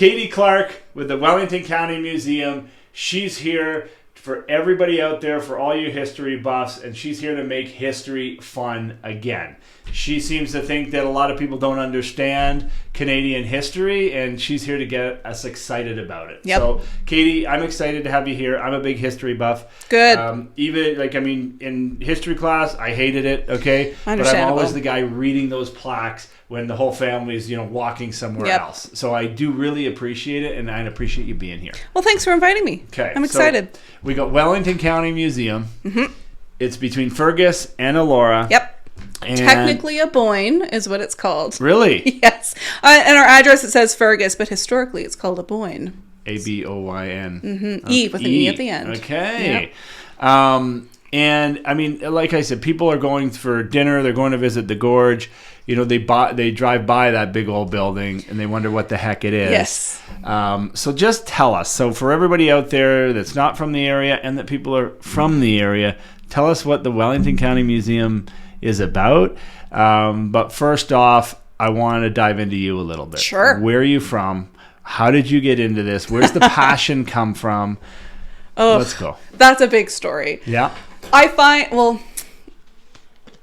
Katie Clarke with the Wellington County Museum. She's here for everybody out there, for all you history buffs, and she's here to make history fun again. She seems to think that a lot of people don't understand Canadian history, and she's here to get us excited about it. Yep. So, Katie, I'm excited to have you here. I'm a big history buff. Good. In history class, I hated it, okay? But I'm always the guy reading those plaques when the whole family's, walking somewhere else. So I do really appreciate it, and I appreciate you being here. Well, thanks for inviting me. Okay. I'm excited. So we got Wellington County Museum. Mm-hmm. It's between Fergus and Elora. Yep. And technically a Boyne is what it's called. Really? Yes. And our address, it says Fergus, but historically it's called a Boyne. A-B-O-Y-N. Mm-hmm. E with an E at the end. Okay. Yep. And I mean, like I said, people are going for dinner. They're going to visit the gorge. They drive by that big old building and they wonder what the heck it is. Yes. So just tell us. So for everybody out there that's not from the area and that people are from the area, tell us what the Wellington County Museum is about. But first off, I want to dive into you a little bit. Sure. Where are you from? How did you get into this? Where's the passion come from? Oh, let's go. That's a big story. Yeah.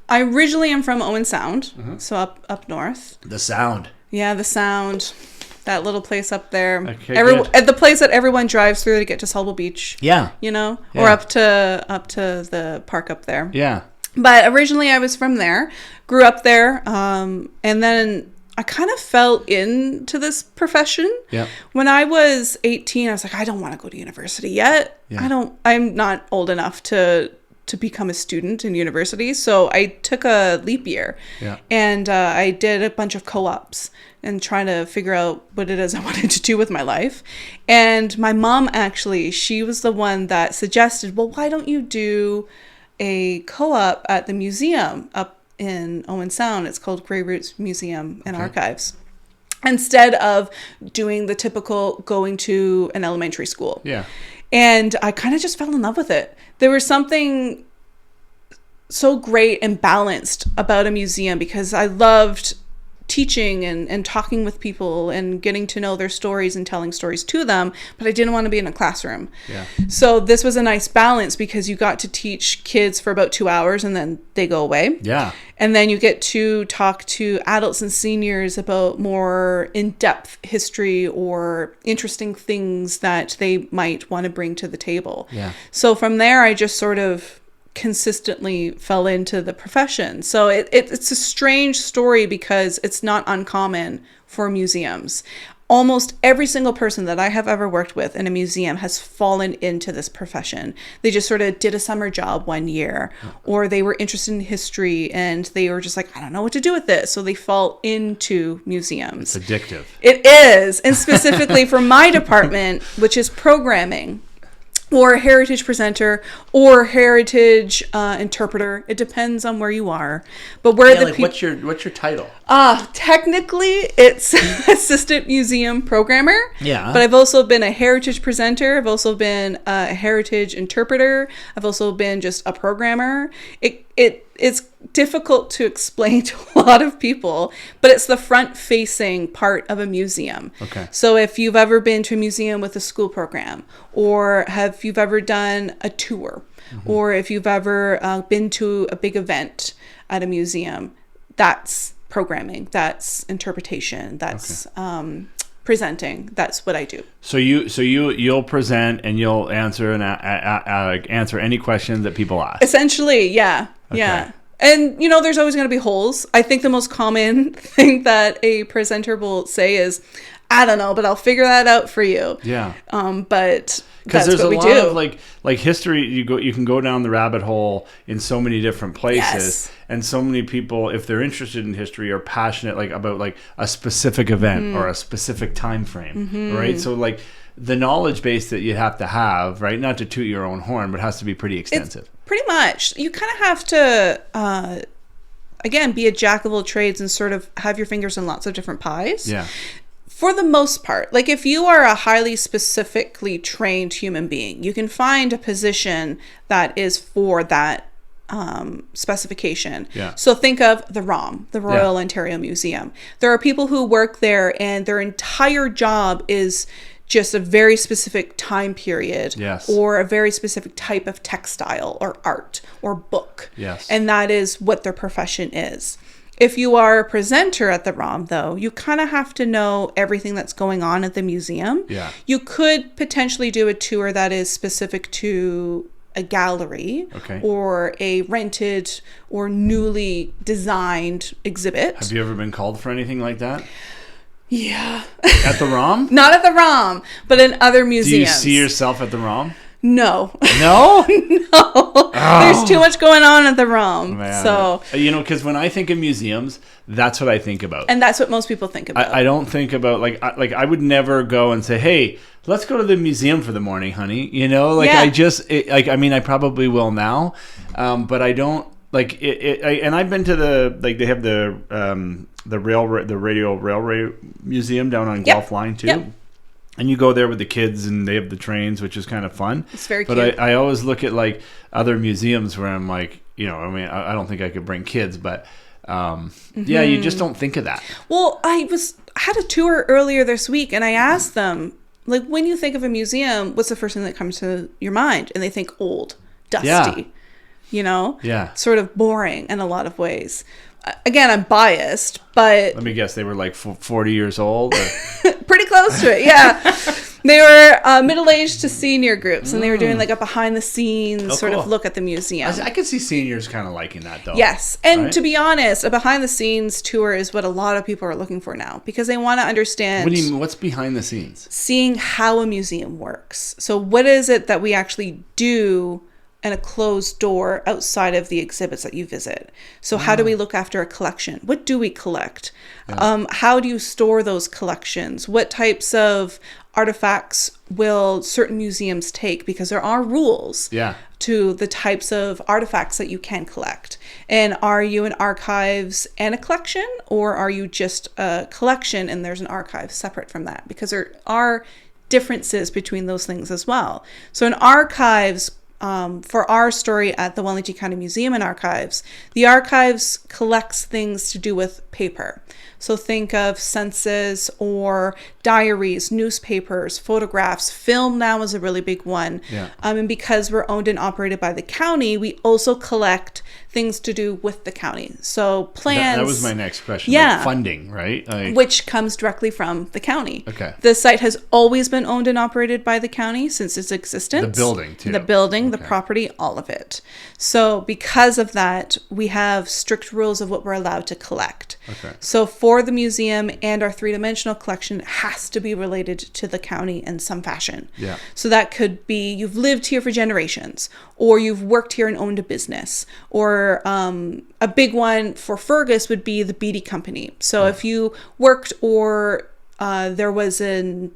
I originally am from Owen Sound, so up north. The Sound. Yeah, the Sound. That little place up there. Okay, the place that everyone drives through to get to Sullivan Beach. Yeah. Or up to the park up there. Yeah. But originally I was from there, grew up there, and then I kind of fell into this profession. Yeah. When I was 18, I was like, I don't want to go to university yet. Yeah. I'm not old enough to become a student in university. So I took a leap year. Yeah. And I did a bunch of co-ops and trying to figure out what it is I wanted to do with my life. And my mom, actually, she was the one that suggested, well, why don't you do a co-op at the museum up in Owen Sound? It's called Grey Roots Museum and Archives, instead of doing the typical going to an elementary school. Yeah. And I kind of just fell in love with it. There was something so great and balanced about a museum because I loved teaching and talking with people and getting to know their stories and telling stories to them, but I didn't want to be in a classroom. Yeah. So this was a nice balance because you got to teach kids for about 2 hours and then they go away. Yeah. And then you get to talk to adults and seniors about more in-depth history or interesting things that they might want to bring to the table. Yeah. So from there, I just sort of consistently fell into the profession. So it's a strange story because it's not uncommon for museums. Almost every single person that I have ever worked with in a museum has fallen into this profession. They just sort of did a summer job one year, or they were interested in history and they were just like, I don't know what to do with this. So they fall into museums. It's addictive. It is. And specifically for my department, which is programming, or heritage presenter, or heritage interpreter. It depends on where you are. But what's your title? Technically, it's assistant museum programmer. Yeah. But I've also been a heritage presenter. I've also been a heritage interpreter. I've also been just a programmer. It's difficult to explain to a lot of people, but it's the front-facing part of a museum. Okay. So if you've ever been to a museum with a school program, or if you've ever done a tour, or if you've ever been to a big event at a museum, that's programming, that's interpretation, that's presenting. That's what I do. So you'll present and you'll answer answer any questions that people ask. Essentially, yeah. Okay. Yeah. And, there's always going to be holes. I think the most common thing that a presenter will say is, I don't know, but I'll figure that out for you. Yeah. But because there's a lot of like history, you can go down the rabbit hole in so many different places. Yes. And so many people, if they're interested in history, are passionate about a specific event or a specific time frame, right? So the knowledge base that you have to have, right? Not to toot your own horn, but has to be pretty extensive. It's pretty much. You kind of have to, again, be a jack of all trades and sort of have your fingers in lots of different pies. Yeah. For the most part, if you are a highly specifically trained human being, you can find a position that is for that specification. Yeah. So think of the ROM, the Royal Ontario Museum. There are people who work there and their entire job is just a very specific time period, yes, or a very specific type of textile or art or book. Yes. And that is what their profession is. If you are a presenter at the ROM, though, you kind of have to know everything that's going on at the museum. Yeah. You could potentially do a tour that is specific to a gallery, okay, or a rented or newly designed exhibit. Have you ever been called for anything like that? Yeah. At the ROM? Not at the ROM, but in other museums. Do you see yourself at the ROM? No. No? No. Oh. There's too much going on at the ROM. Man. So, because when I think of museums, that's what I think about. And that's what most people think about. I don't think about, I would never go and say, hey, let's go to the museum for the morning, honey. I probably will now, but I don't, and I've been to they have the radio railway museum down on Guelph Line too. Yep. And you go there with the kids and they have the trains, which is kind of fun. It's very cute. But I always look at other museums where I'm like, I don't think I could bring kids, but yeah, you just don't think of that. Well, I had a tour earlier this week and I asked them, when you think of a museum, what's the first thing that comes to your mind? And they think old, dusty, sort of boring in a lot boring Again, I'm biased, but... Let me guess, they were 40 years old? Or... Pretty close to it, yeah. They were middle-aged to senior groups, and they were doing a behind-the-scenes sort of look at the museum. I could see seniors kind of liking that, though. Yes, and to be honest, a behind-the-scenes tour is what a lot of people are looking for now, because they want to understand... What do you mean? What's behind the scenes? Seeing how a museum works. So what is it that we actually do and a closed door outside of the exhibits that you visit? So how do we look after a collection? What do we collect? Yeah. How do you store those collections? What types of artifacts will certain museums take? Because there are rules to the types of artifacts that you can collect. And are you an archives and a collection, or are you just a collection and there's an archive separate from that? Because there are differences between those things as well. So an archives, for our story at the Wellington County Museum and Archives, the archives collects things to do with paper. So think of census or diaries, newspapers, photographs. Film now is a really big one. Yeah. And because we're owned and operated by the county, we also collect things to do with the county. So plans. That was my next question. Yeah. Funding, right? Which comes directly from the county. Okay. The site has always been owned and operated by the county since its existence. The building, too. The building, the property, all of it. So because of that, we have strict rules of what we're allowed to collect. Okay. So for the museum and our three-dimensional collection, it has to be related to the county in some fashion. Yeah. So that could be you've lived here for generations, or you've worked here and owned a business, or a big one for Fergus would be the Beatty Company. So if you worked or there was a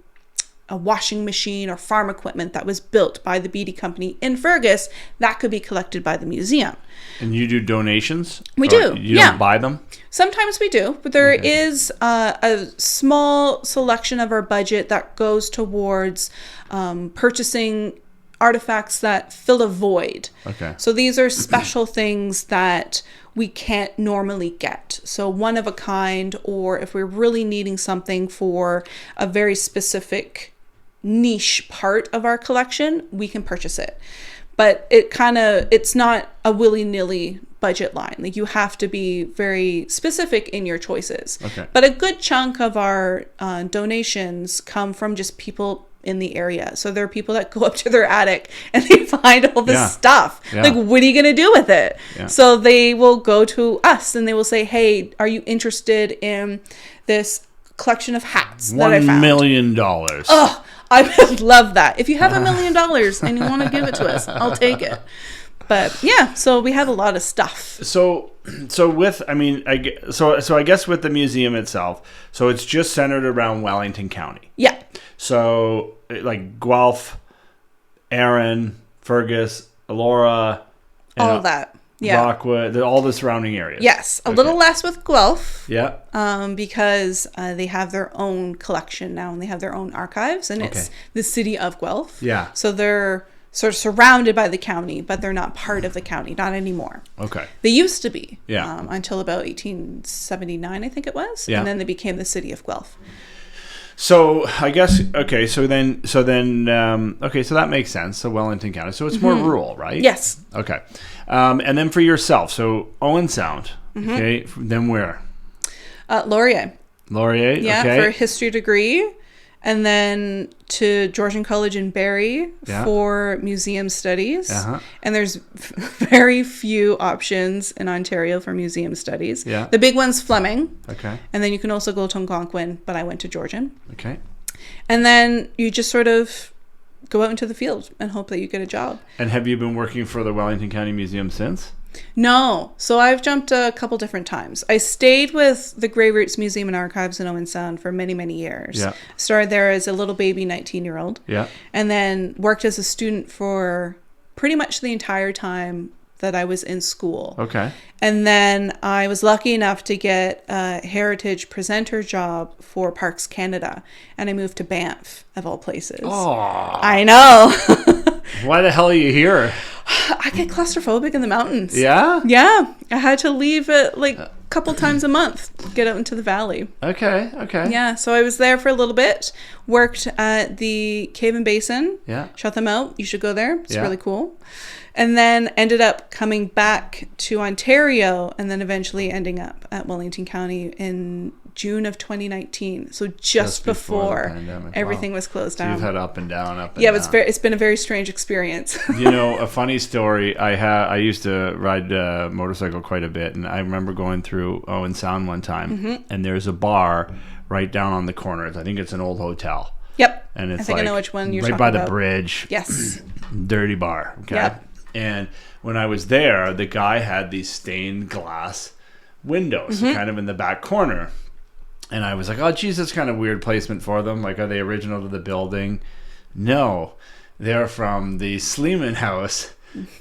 washing machine or farm equipment that was built by the Beatty Company in Fergus, that could be collected by the museum. And you do donations? We do. You don't buy them? Sometimes we do, but there is a small selection of our budget that goes towards purchasing artifacts that fill a void. Okay. So these are special things that we can't normally get. So one of a kind, or if we're really needing something for a very specific niche part of our collection, we can purchase it. But it's not a willy-nilly budget line. You have to be very specific in your choices. Okay. But a good chunk of our donations come from just people in the area. So there are people that go up to their attic and they find all this stuff. Yeah. What are you going to do with it? Yeah. So they will go to us and they will say, hey, are you interested in this collection of hats that I found? $1 million. Oh, I would love that. If you have $1 million and you want to give it to us, I'll take it. But yeah, so we have a lot of stuff. So I guess with the museum itself, so it's just centered around Wellington County. Yeah. So Guelph, Erin, Fergus, Elora, all of that. Yeah. Rockwood, all the surrounding areas. Yes, a little less with Guelph. Yeah. Because they have their own collection now and they have their own archives, and it's the city of Guelph. Yeah. So they're sort of surrounded by the county, but they're not part of the county, not anymore. Okay. They used to be, Yeah. Until about 1879, I think it was, Yeah. and then they became the city of Guelph. So I guess okay. So that makes sense. So Wellington County. So it's more rural, right? Yes. Okay. And then for yourself, so Owen Sound. Okay. Then where? Laurier. Laurier. Yeah, okay. for a history degree. And then to Georgian College in Barrie for museum studies. Uh-huh. And there's very few options in Ontario for museum studies. Yeah. The big one's Fleming. Okay. And then you can also go to Algonquin, but I went to Georgian. Okay. And then you just sort of go out into the field and hope that you get a job. And have you been working for the Wellington County Museum since? No. So I've jumped a couple different times. I stayed with the Grey Roots Museum and Archives in Owen Sound for many, many years. Yeah. Started there as a little baby 19-year-old. Yeah. And then worked as a student for pretty much the entire time that I was in school. Okay. And then I was lucky enough to get a heritage presenter job for Parks Canada. And I moved to Banff, of all places. Oh. I know. Why the hell are you here? I get claustrophobic in the mountains. Yeah? Yeah. I had to leave it like a couple times a month, get out into the valley. Okay. Yeah. So I was there for a little bit, worked at the Cave and Basin. Yeah. Shut them out. You should go there. It's Yeah. really cool. And then ended up coming back to Ontario and then eventually ending up at Wellington County in June of 2019. So just before the before pandemic. everything Wow. was closed So down. you've had up and down, up and Yeah, down. it's been a very strange experience. You know, a funny story. I used to ride a motorcycle quite a bit, and I remember going through Owen Sound one time, and there's a bar right down on the corner. I think it's an old hotel, Yep. and it's I think like I know which one you're right talking by about. the bridge. Yes. Dirty bar. Okay. Yep. And when I was there, the guy had these stained glass windows, kind of in the back corner. And I was like, oh, geez, that's kind of weird placement for them. Like, are they original to the building? No, they're from the Sleeman House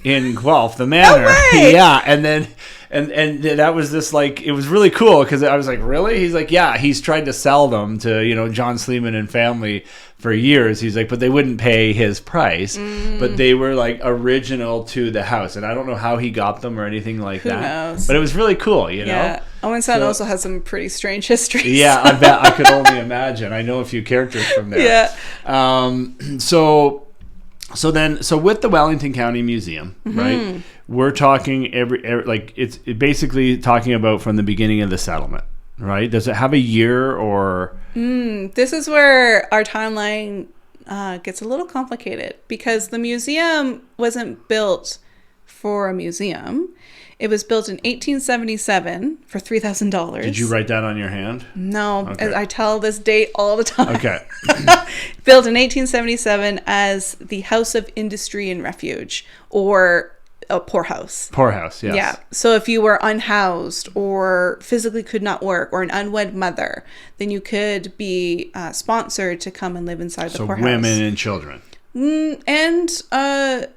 in Guelph, the manor. way! Yeah, and then and that was this, like, it was really cool because I was like, really? He's like, yeah, he's tried to sell them to, you know, John Sleeman and family for years. He's like, but they wouldn't pay his price. But they were like original to the house, and I don't know how he got them or anything like Who that. knows? But it was really cool, you know. Yeah. Owen Sound So- also has some pretty strange histories. Yeah, I bet. I could only imagine. I know a few characters from there. Yeah. So with the Wellington County Museum, right? We're talking every like it's basically talking about from the beginning of the settlement, right? Does it have a year or? This is where our timeline gets a little complicated because the museum wasn't built for a museum. It was built in 1877 for $3,000. Did you write that on your hand? No, Okay. I tell this date all the time. Okay. Built in 1877 as the House of Industry and Refuge, or a poor house. Poor house. Yes. Yeah. So if you were unhoused or physically could not work or an unwed mother, then you could be sponsored to come and live inside the So poor house. women and children. And the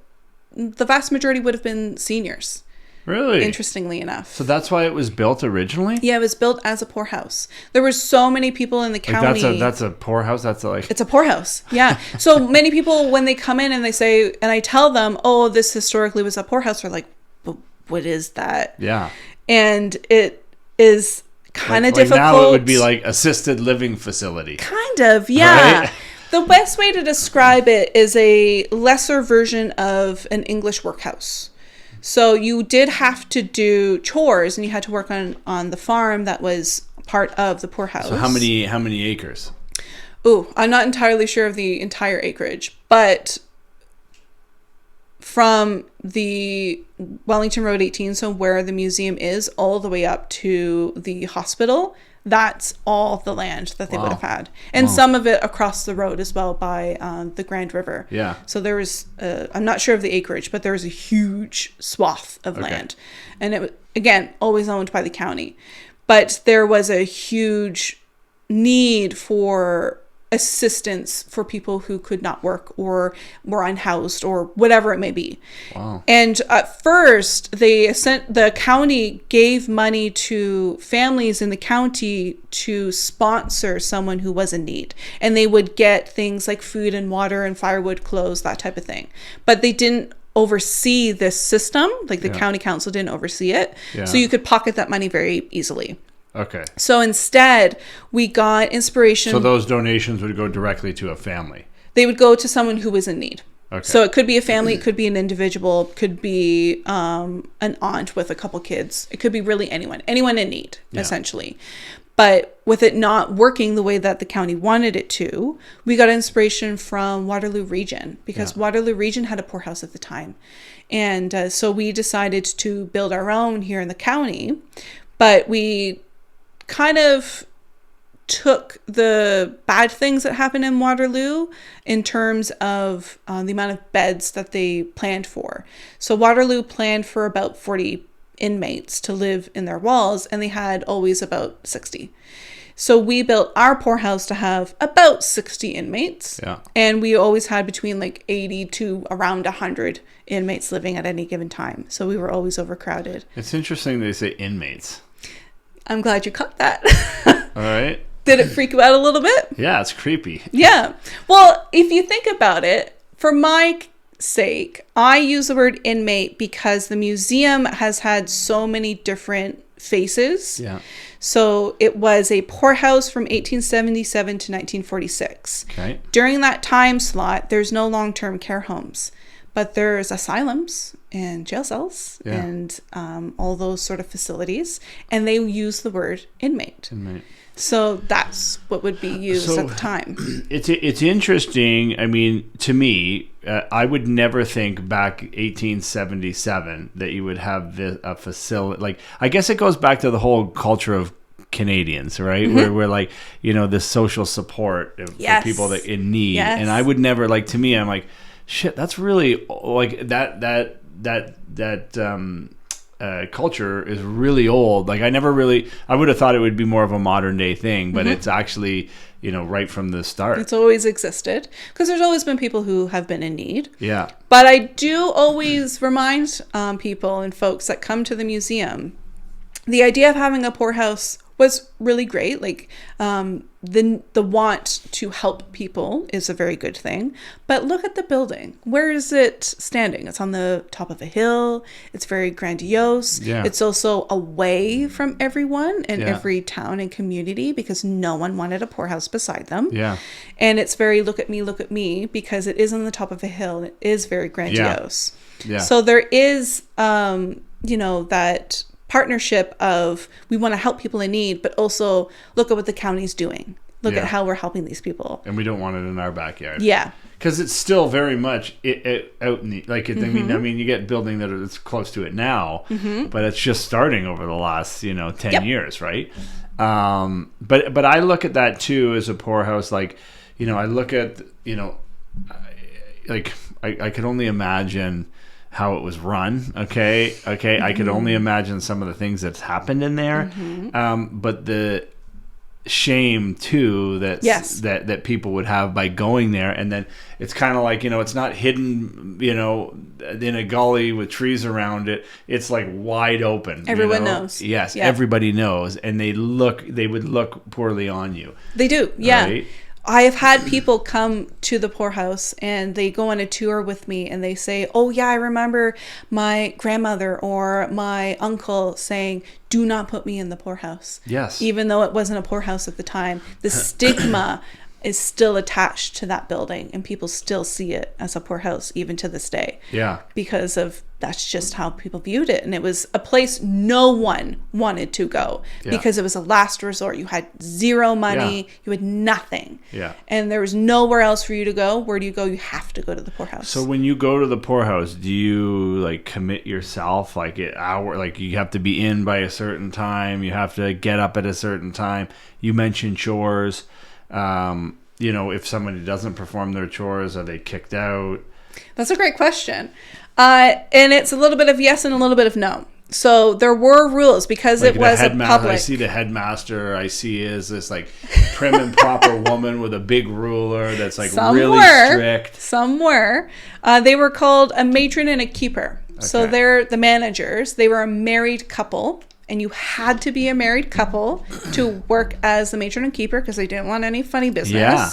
vast majority would have been seniors, Really? interestingly enough. So that's why it was built originally. Yeah, it was built as a poor house. There were so many people in the county. Like that's a poor house. That's like. It's a poor house. Yeah. So many people, when they come in and they say, and I tell them, oh, this historically was a poor house, they're like, but what is that? Yeah. And it is kind of Like difficult. now it would be like assisted living facility. Kind of, yeah. Right? The best way to describe it is a lesser version of an English workhouse. So you did have to do chores and you had to work on the farm that was part of the poor house. So how many acres? Ooh, I'm not entirely sure of the entire acreage, but from the Wellington Road 18, so where the museum is, all the way up to the hospital, that's all the land that they would have had. And some of it across the road as well by the Grand River. Yeah. So there was, I'm not sure of the acreage, but there was a huge swath of land. And it was, again, always owned by the county. But there was a huge need for assistance for people who could not work or were unhoused or whatever it may be. Wow. And at first, the county gave money to families in the county to sponsor someone who was in need. And they would get things like food and water and firewood, clothes, that type of thing. But they didn't oversee this system. Like the county council didn't oversee it. Yeah. So you could pocket that money very easily. Okay. So instead, we got inspiration. So those donations would go directly to a family? They would go to someone who was in need. Okay. So it could be a family, it could be an individual, could be an aunt with a couple kids. It could be really anyone in need, essentially. But with it not working the way that the county wanted it to, we got inspiration from Waterloo Region, because Waterloo Region had a poor house at the time. And so we decided to build our own here in the county, but we kind of took the bad things that happened in Waterloo in terms of the amount of beds that they planned for. So Waterloo planned for about 40 inmates to live in their walls, and they had always about 60. So we built our poor house to have about 60 inmates. Yeah. And we always had between like 80 to around 100 inmates living at any given time. So we were always overcrowded. It's interesting they say inmates. I'm glad you caught that. All right. Did it freak you out a little bit? Yeah, it's creepy. Yeah. Well, if you think about it, for my sake, I use the word inmate because the museum has had so many different faces. Yeah. So it was a poorhouse from 1877 to 1946. Okay. During that time slot, there's no long-term care homes, but there's asylums and jail cells and all those sort of facilities, and they use the word inmate. So that's what would be used at the time. It's interesting. I mean, to me, I would never think back 1877 that you would have a facility. Like, I guess it goes back to the whole culture of Canadians, right? Mm-hmm. Where we're like, this social support for people that in need. Yes. And I would never, like, to me, I'm like, shit, that's really like that culture is really old. Like, I would have thought it would be more of a modern day thing, but it's actually, right from the start. It's always existed because there's always been people who have been in need. Yeah. But I do always remind people and folks that come to the museum, the idea of having a poorhouse was really great. Like, the want to help people is a very good thing. But look at the building. Where is it standing? It's on the top of a hill. It's very grandiose. Yeah. It's also away from everyone in every town and community because no one wanted a poorhouse beside them. Yeah. And it's very look at me because it is on the top of a hill and it is very grandiose. Yeah. So there is, that partnership of we want to help people in need, but also look at what the county's doing. Look at how we're helping these people. And we don't want it in our backyard. Yeah. Because it's still very much out in the, like, mm-hmm. I mean, you get building that it's close to it now, mm-hmm. but it's just starting over the last, 10 years, right? But I look at that too as a poorhouse. Like, I look at, like I could only imagine how it was run. Okay. Mm-hmm. I could only imagine some of the things that's happened in there. Mm-hmm. But the shame too that people would have by going there, and then it's kind of like, it's not hidden, in a gully with trees around it. It's like wide open. Everyone knows. Yes, everybody knows, and they would look poorly on you. They do. Yeah. Right? I have had people come to the poorhouse and they go on a tour with me and they say, oh yeah, I remember my grandmother or my uncle saying, do not put me in the poorhouse. Yes. Even though it wasn't a poorhouse at the time, the stigma is still attached to that building and people still see it as a poorhouse even to this day. Yeah. Because that's just how people viewed it. And it was a place no one wanted to go because it was a last resort. You had zero money. You had nothing. Yeah. And there was nowhere else for you to go. Where do you go? You have to go to the poorhouse. So when you go to the poorhouse, do you like commit yourself? Like you have to be in by a certain time. You have to get up at a certain time. You mentioned chores. If somebody doesn't perform their chores, are they kicked out? That's a great question. And it's a little bit of yes and a little bit of no. So there were rules because Like it was a public. I see the headmaster. I see is this like prim and proper woman with a big ruler that's like really strict. Some were. They were called a matron and a keeper. Okay. So they're the managers. They were a married couple. And you had to be a married couple to work as the matron and keeper because they didn't want any funny business. Yeah.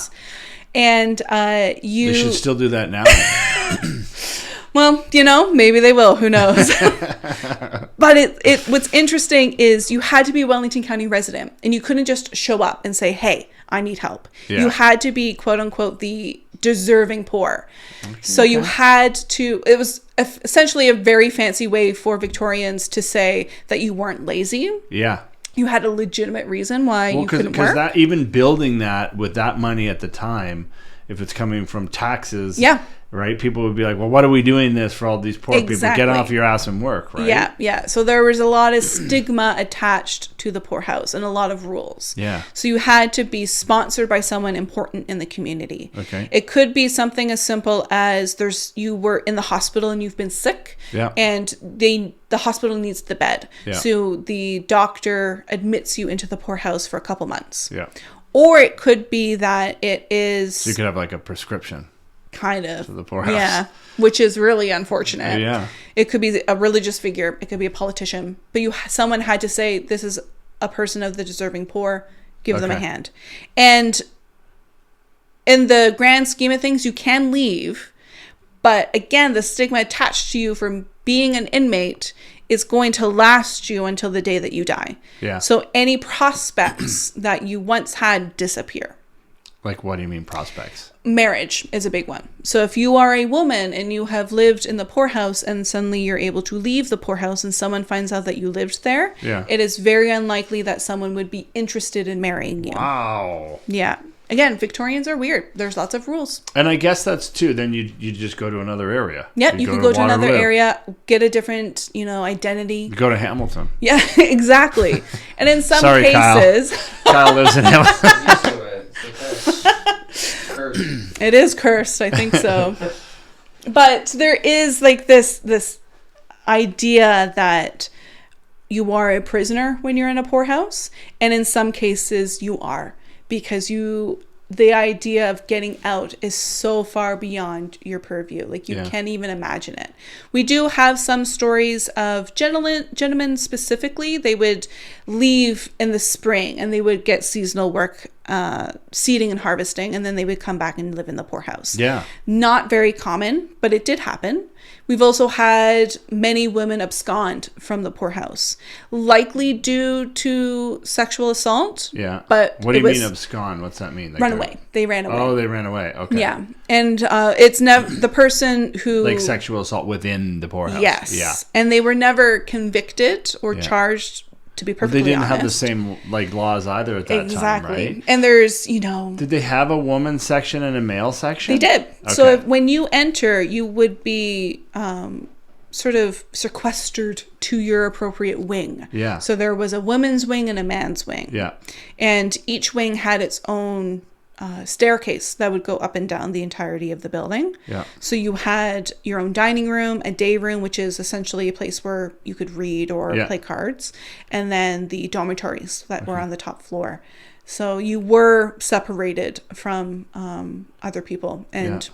And They should still do that now. Well, maybe they will. Who knows? But it what's interesting is you had to be a Wellington County resident, and you couldn't just show up and say, "Hey, I need help." Yeah. You had to be, quote unquote, the deserving poor. Okay. So you had to. It was essentially a very fancy way for Victorians to say that you weren't lazy. Yeah. You had a legitimate reason why you couldn't work. Because that even building that with that money at the time, if it's coming from taxes, yeah. Right? People would be like, well, what are we doing this for all these poor people? Get off your ass and work, right? Yeah, yeah. So there was a lot of stigma attached to the poor house and a lot of rules. Yeah. So you had to be sponsored by someone important in the community. Okay. It could be something as simple as you were in the hospital and you've been sick. Yeah. And the hospital needs the bed. Yeah. So the doctor admits you into the poor house for a couple months. Yeah. Or it could be that it is... So you could have like a prescription. Kind of. To the poor house. Yeah. Which is really unfortunate. Yeah. It could be a religious figure. It could be a politician. But someone had to say, this is a person of the deserving poor. Give them a hand. And in the grand scheme of things, you can leave. But again, the stigma attached to you from being an inmate is going to last you until the day that you die. Yeah. So any prospects that you once had disappear. Like, what do you mean prospects? Marriage is a big one. So if you are a woman and you have lived in the poorhouse and suddenly you're able to leave the poorhouse and someone finds out that you lived there, it is very unlikely that someone would be interested in marrying you. Wow. Yeah. Again, Victorians are weird. There's lots of rules. And I guess that's too. Then you just go to another area. Yeah, you could go to another area, get a different, identity. You go to Hamilton. Yeah, exactly. And in some cases... Kyle lives in Hamilton. It is cursed, I think so. But there is like this idea that you are a prisoner when you're in a poorhouse, and in some cases you are, because the idea of getting out is so far beyond your purview. Like you can't even imagine it. We do have some stories of gentlemen specifically. They would leave in the spring and they would get seasonal work, seeding and harvesting, and then they would come back and live in the poorhouse. Yeah. Not very common, but it did happen. We've also had many women abscond from the poorhouse, likely due to sexual assault. Yeah. But what do you mean abscond? What's that mean? Like run away. They ran away. Oh, they ran away. Okay. Yeah. And it's never the person who... Like sexual assault within the poorhouse. Yes. Yeah. And they were never convicted or charged, to be perfectly honest. They didn't have the same laws either at that time, right? And there's, Did they have a woman's section and a male section? They did. Okay. So when you enter, you would be sort of sequestered to your appropriate wing. Yeah. So there was a women's wing and a man's wing. Yeah. And each wing had its own staircase that would go up and down the entirety of the building. Yeah. So you had your own dining room, a day room, which is essentially a place where you could read or play cards, and then the dormitories that were on the top floor. So you were separated from other people and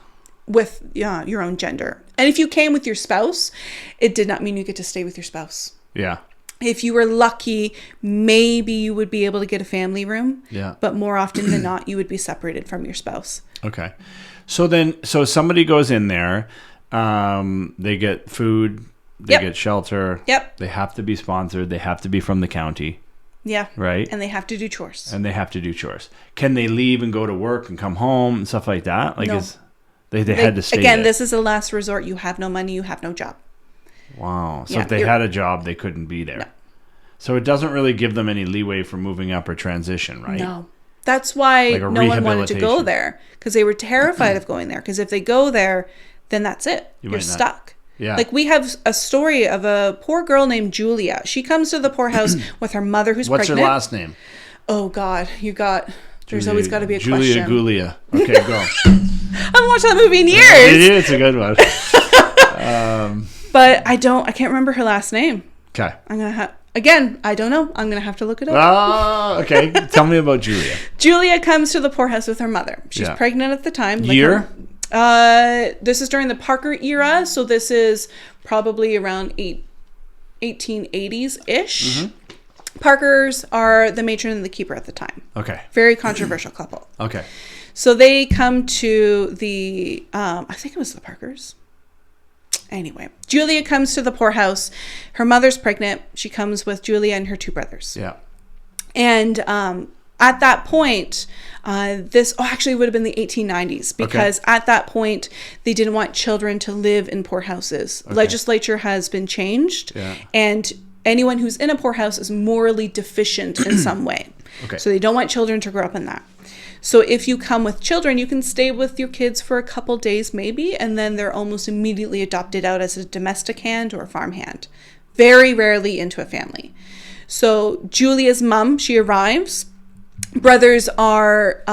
with your own gender. And if you came with your spouse, it did not mean you get to stay with your spouse. Yeah. If you were lucky, maybe you would be able to get a family room. Yeah. But more often than not, you would be separated from your spouse. Okay. So somebody goes in there, they get food, they get shelter. Yep. They have to be sponsored. They have to be from the county. Yeah. Right. And they have to do chores. Can they leave and go to work and come home and stuff like that? Like no. They had to stay Again, there. this is a last resort. You have no money. You have no job. Wow. So if they had a job, they couldn't be there. No. So it doesn't really give them any leeway for moving up or transition, right? No. That's why no one wanted to go there, because they were terrified of going there. Because if they go there, then that's it. You're stuck. Yeah. Like we have a story of a poor girl named Julia. She comes to the poorhouse with her mother who's What's pregnant. What's her last name? Oh, God. There's always got to be a Julia question. Julia. Okay, go. I haven't watched that movie in years. It's a good one. But I can't remember her last name. Okay. I'm going to have... Again, I don't know. I'm going to have to look it up. Oh, okay. Tell me about Julia. Julia comes to the poorhouse with her mother. She's pregnant at the time. Year? This is during the Parker era, so this is probably around 1880s-ish. Mm-hmm. Parkers are the matron and the keeper at the time. Okay. Very controversial couple. Okay. So they come to the... I think it was the Parkers. Anyway, Julia comes to the poorhouse. Her mother's pregnant. She comes with Julia and her two brothers. Yeah. And at that point, this actually would have been the 1890s, because at that point, they didn't want children to live in poorhouses. Okay. Legislature has been changed, and anyone who's in a poorhouse is morally deficient in some way. Okay. So they don't want children to grow up in that. So if you come with children, you can stay with your kids for a couple days maybe, and then they're almost immediately adopted out as a domestic hand or a farm hand. Very rarely into a family. So Julia's mom, she arrives. Brothers are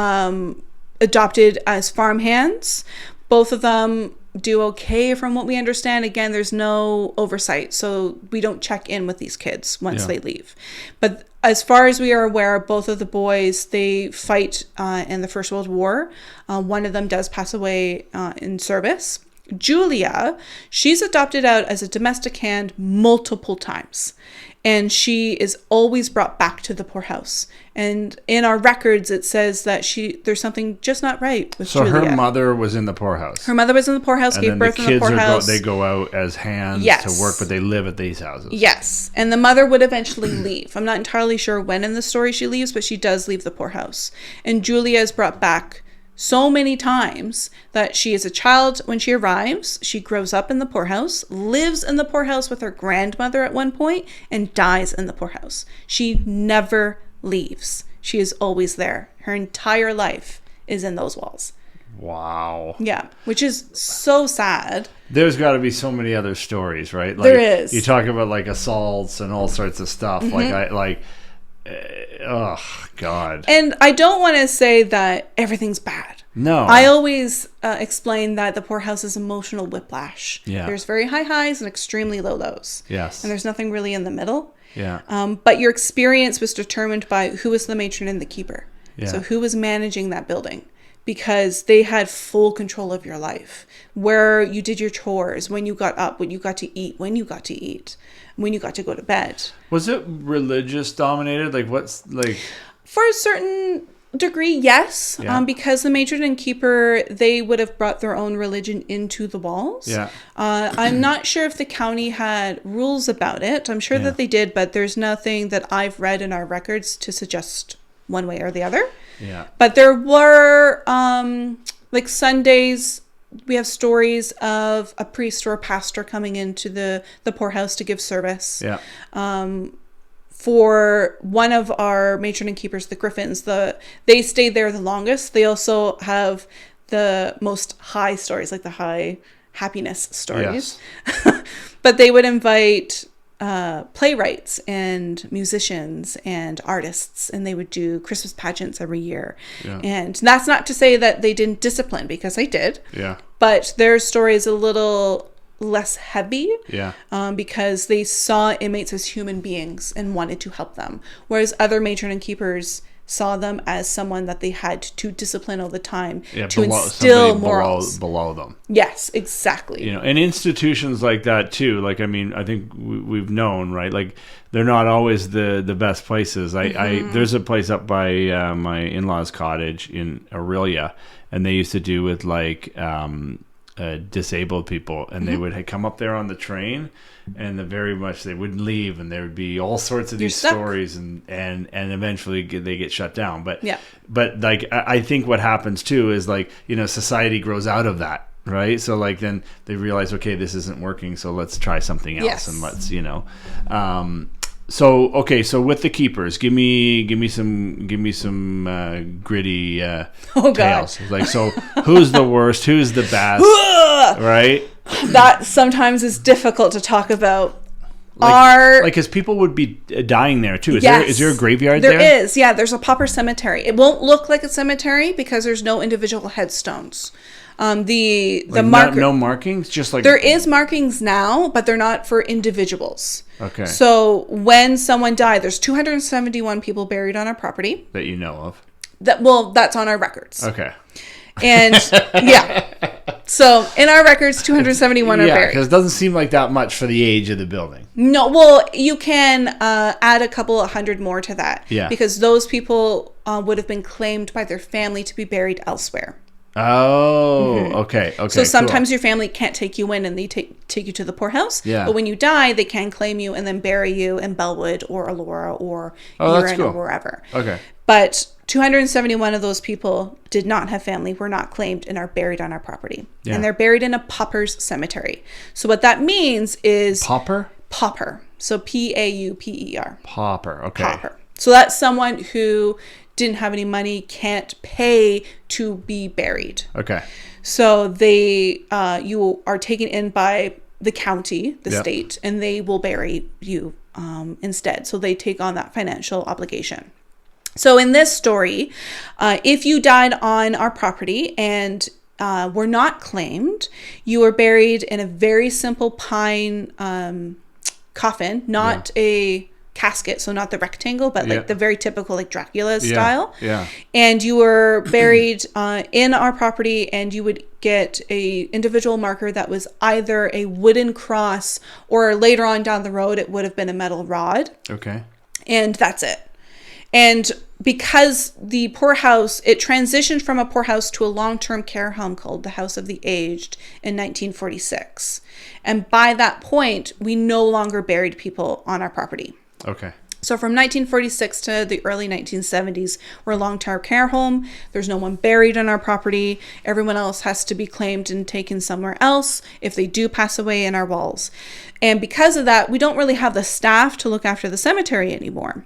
adopted as farm hands. Both of them do okay from what we understand. Again, there's no oversight, so we don't check in with these kids once they leave. But as far as we are aware, both of the boys, they fight in the First World War. One of them does pass away in service. Julia, she's adopted out as a domestic hand multiple times, and she is always brought back to the poorhouse. And in our records, it says that there's something just not right with Julia. So her mother was in the poorhouse. Her mother was in the poorhouse, gave birth in the poorhouse. They go out as hands to work, but they live at these houses. Yes, and the mother would eventually leave. I'm not entirely sure when in the story she leaves, but she does leave the poorhouse. And Julia is brought back so many times that she is a child when she arrives. She grows up in the poorhouse, lives in the poorhouse with her grandmother at one point, and dies in the poorhouse. She never leaves. She is always there. Her entire life is in those walls. Wow. Yeah, which is so sad. There's got to be so many other stories, right? Like, there is. You talk about like assaults and all sorts of stuff. Mm-hmm. Oh God. And I don't want to say that everything's bad. No. I always explain that the poorhouse is emotional whiplash. Yeah. There's very high highs and extremely low lows. Yes. And there's nothing really in the middle. Yeah. But your experience was determined by who was the matron and the keeper. Yeah. So who was managing that building, because they had full control of your life, where you did your chores, when you got up, what you got to eat, when you got to eat, when you got to go to bed. Was it religious dominated? Like what's like... For a certain degree, yes. Yeah. Because the matron and keeper, they would have brought their own religion into the walls. Yeah. I'm not sure if the county had rules about it. I'm sure that they did, but there's nothing that I've read in our records to suggest one way or the other. Yeah. But there were, like Sundays, we have stories of a priest or a pastor coming into the poorhouse to give service. Yeah. For one of our matron and keepers, the Griffins, they stayed there the longest. They also have the most high stories, like the high happiness stories. Yes. But they would invite playwrights and musicians and artists, and they would do Christmas pageants every year. Yeah. And that's not to say that they didn't discipline, because they did. Yeah. But their story is a little less heavy, because they see inmates as human beings and wanted to help them, whereas other matron and keepers saw them as someone that they had to discipline all the time to instill morals below them. Yes, exactly. And institutions like that too. Like, I mean, I think we've known, right? Like, they're not always the best places. There's a place up by my in-laws' cottage in Aurelia, and they used to do with like disabled people, and they would come up there on the train, and they wouldn't leave, and there would be all sorts of these stories, and eventually they get shut down. But like, I think what happens too is, like, society grows out of that, right? So like, then they realize, okay, this isn't working, so let's try something else. And let's So with the keepers, give me some gritty tales. Like, so who's the worst? Who's the best? Right? That sometimes is difficult to talk about. are... Like, because people would be dying there, too. Yes, is there a graveyard there? There is, yeah. There's a pauper cemetery. It won't look like a cemetery because there's no individual headstones. The marker... No markings? Just like... There is markings now, but they're not for individuals. Okay. So when someone died, there's 271 people buried on our property. That you know of? That's on our records. Okay. And yeah, so in our records, 271 are buried. Yeah, because it doesn't seem like that much for the age of the building. No, well, you can add a couple of hundred more to that. Yeah. Because those people would have been claimed by their family to be buried elsewhere. Oh, okay. So sometimes your family can't take you in and they take you to the poorhouse. Yeah. But when you die, they can claim you and then bury you in Bellwood or Elora or Erin or wherever. Okay. But 271 of those people did not have family, were not claimed, and are buried on our property. Yeah. And they're buried in a pauper's cemetery. So what that means is... Pauper? Pauper. So P-A-U-P-E-R. Pauper, okay. Pauper. So that's someone who didn't have any money, can't pay to be buried. Okay. So they, you are taken in by the county, the state, and they will bury you instead. So they take on that financial obligation. So in this story, if you died on our property and were not claimed, you were buried in a very simple pine coffin, not a casket, so not the rectangle, but like the very typical like Dracula style. Yeah. And you were buried in our property, and you would get a individual marker that was either a wooden cross, or later on down the road it would have been a metal rod. Okay. And that's it. And because the poorhouse, it transitioned from a poorhouse to a long-term care home called the House of the Aged in 1946. And by that point, we no longer buried people on our property. Okay. So from 1946 to the early 1970s, we're a long-term care home. There's no one buried on our property. Everyone else has to be claimed and taken somewhere else if they do pass away in our walls. And because of that, we don't really have the staff to look after the cemetery anymore.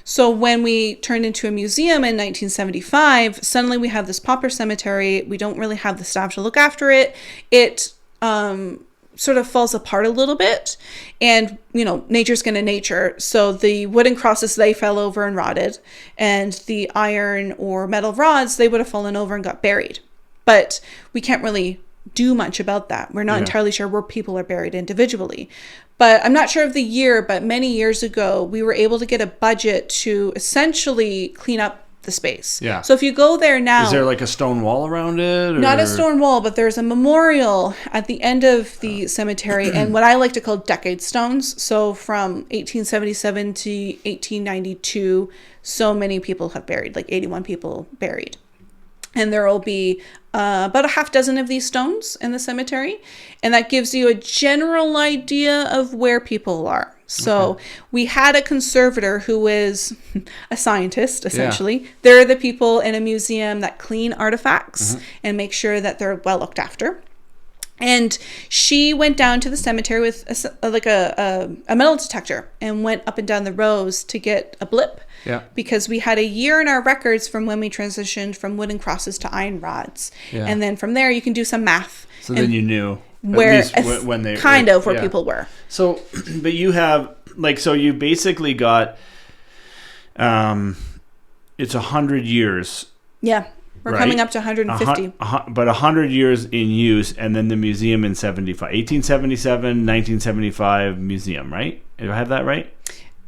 So when we turned into a museum in 1975, suddenly we have this pauper cemetery. We don't really have the staff to look after it. It sort of falls apart a little bit, and nature's gonna nature. So the wooden crosses, they fell over and rotted, and the iron or metal rods, they would have fallen over and got buried. But we can't really do much about that. We're not entirely sure where people are buried individually. But I'm not sure of the year, but many years ago, we were able to get a budget to essentially clean up the space. Yeah. So if you go there now... Is there like a stone wall around it? Or? Not a stone wall, but there's a memorial at the end of the cemetery, and what I like to call decade stones. So from 1877 to 1892, so many people have buried, like 81 people buried. And there will be about a half dozen of these stones in the cemetery. And that gives you a general idea of where people are. So we had a conservator who is a scientist, essentially. Yeah. They're the people in a museum that clean artifacts and make sure that they're well looked after. And she went down to the cemetery with a metal detector and went up and down the rows to get a blip. Yeah. Because we had a year in our records from when we transitioned from wooden crosses to iron rods. Yeah. And then from there you can do some math. So then you knew where when they where people were. So, but you have so you basically got it's 100 years. Yeah. We're coming up to 150. But 100 years in use, and then the museum in 1877, 1975 museum, right? Do I have that right?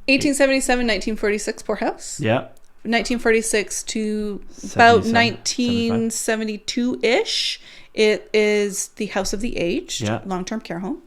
1877, 1946 poorhouse. Yeah. 1946 to about 1972-ish. It is the House of the Aged, long-term care home.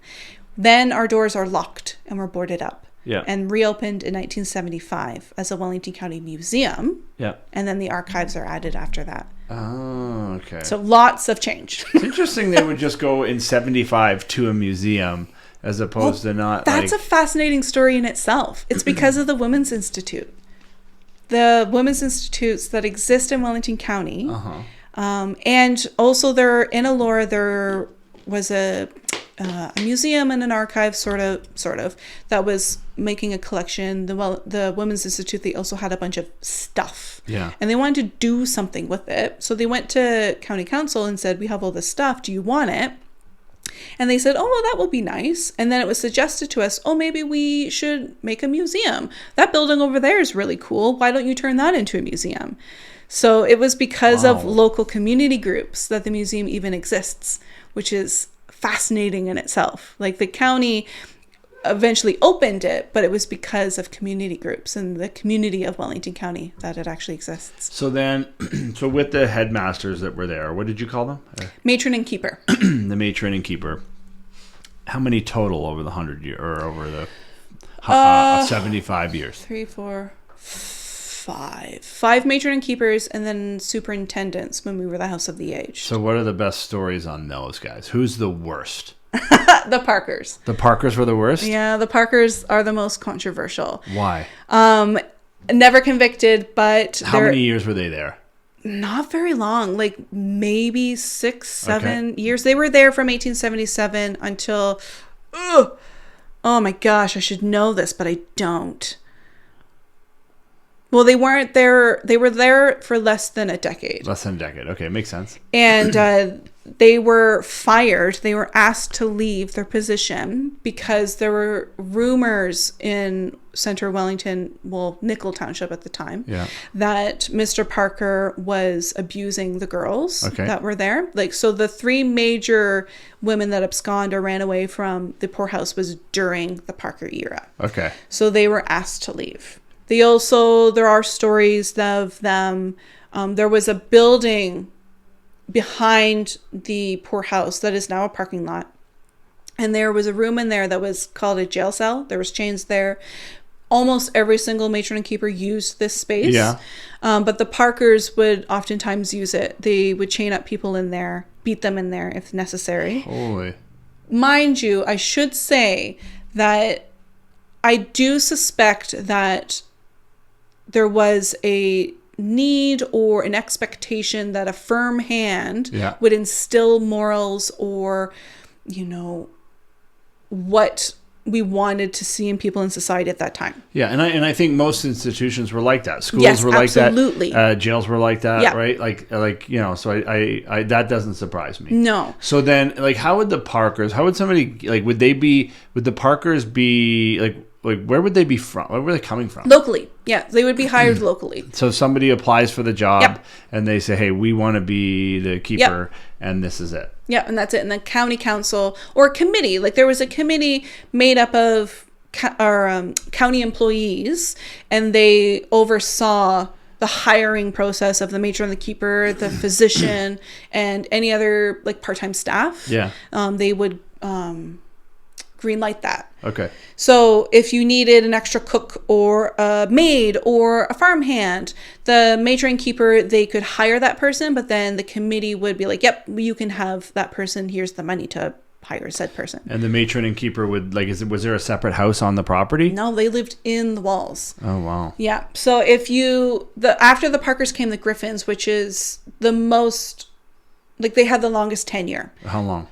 Then our doors are locked and we're boarded up. Yeah. And reopened in 1975 as a Wellington County Museum. Yeah. And then the archives are added after that. Oh, okay. So lots of change. It's interesting they would just go in 75 to a museum as opposed to not. That's a fascinating story in itself. It's because of the Women's Institute. The Women's Institutes that exist in Wellington County. And also there in Elora, there was a museum and an archive sort of that was making a collection. The Women's Institute, they also had a bunch of stuff, and they wanted to do something with it, so they went to county council and said, we have all this stuff, do you want it? And they said, oh, well, that would be nice. And then it was suggested to us, oh, maybe we should make a museum. That building over there is really cool. Why don't you turn that into a museum? So it was because of local community groups that the museum even exists, which is fascinating in itself. Like the county eventually opened it, but it was because of community groups and the community of Wellington County that it actually exists. So then, so with the headmasters that were there, what did you call them? Matron and keeper. The matron and keeper. How many total over the 100 year or over the 75 years? 3, 4, 5. 5 matron and keepers, and then superintendents when we were the House of the Aged. So what are the best stories on those guys? Who's the worst? The Parkers. The Parkers were the worst? Yeah, the Parkers are the most controversial. Why? Never convicted, but how many years were they there? Not very long, like maybe 6, 7 years. They were there from 1877 until, oh my gosh, I should know this, but I don't. Well, they weren't there. They were there for less than a decade. Less than a decade. Okay, makes sense. And they were fired. They were asked to leave their position because there were rumors in Center Wellington, well, Nickel Township at the time, that Mr. Parker was abusing the girls that were there. Like, so the 3 major women that absconded or ran away from the poorhouse was during the Parker era. Okay. So they were asked to leave. There are stories of them. There was a building behind the poorhouse that is now a parking lot. And there was a room in there that was called a jail cell. There was chains there. Almost every single matron and keeper used this space. Yeah. But the Parkers would oftentimes use it. They would chain up people in there, beat them in there if necessary. Holy. Mind you, I should say that I do suspect that there was a need or an expectation that a firm hand would instill morals or, what we wanted to see in people in society at that time. Yeah, and I think most institutions were like that. Schools were like absolutely. That. Jails were like that, right? Like so I that doesn't surprise me. No. So then, how would the Parkers? How would somebody would the Parkers be where would they be from? Where were they coming from? Locally. Yeah, they would be hired locally. So somebody applies for the job and they say, hey, we want to be the keeper and this is it. Yeah, and that's it. And the county council or committee, there was a committee made up of county employees, and they oversaw the hiring process of the matron, the keeper, the physician, and any other part-time staff. Yeah. They would green light that. Okay. So if you needed an extra cook or a maid or a farmhand, the matron keeper, they could hire that person, but then the committee would be like, yep, you can have that person. Here's the money to hire said person. And the matron and keeper would was there a separate house on the property? No, they lived in the walls. Oh, wow. Yeah. So if after the Parkers came the Griffins, which is the most, they had the longest tenure. How long?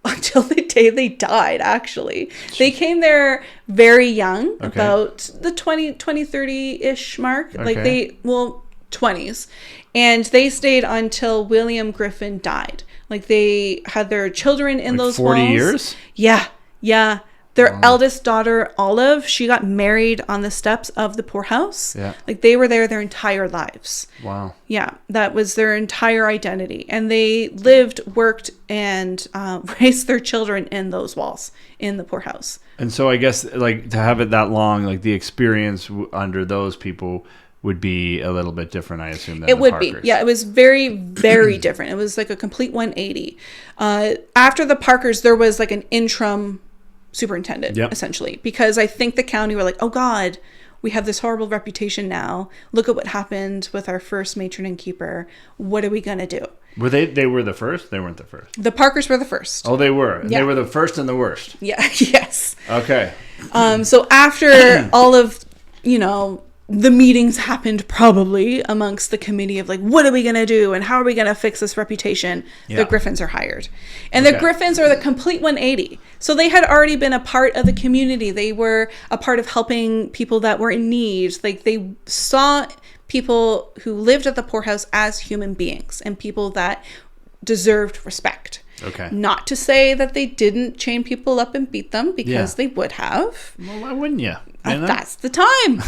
Until the day they died, actually. They came there very young, about the 20, 30-ish mark. 20s. And they stayed until William Griffin died. They had their children in those 40 walls. years? Yeah. Yeah. Their eldest daughter, Olive, she got married on the steps of the poorhouse. Yeah. They were there their entire lives. Wow. Yeah. That was their entire identity. And they lived, worked, and raised their children in those walls in the poorhouse. And so I guess, to have it that long, the experience under those people would be a little bit different, I assume, than it would Parkers. Be. Yeah, it was very, very different. It was a complete 180. After the Parkers, there was an interim superintendent, essentially, because I think the county were like, oh God, we have this horrible reputation now. Look at what happened with our first matron and keeper. What are we going to do? Were they were the first? They weren't the first. The Parkers were the first. Oh, they were. Yeah. They were the first and the worst. Yeah. Yes. Okay. So after all of, the meetings happened probably amongst the committee of what are we going to do and how are we going to fix this reputation? Yeah. The Griffins are hired. And the Griffins are the complete 180. So they had already been a part of the community. They were a part of helping people that were in need. They saw people who lived at the poorhouse as human beings and people that deserved respect. Okay. Not to say that they didn't chain people up and beat them, because they would have. Well, why wouldn't you? That's the time.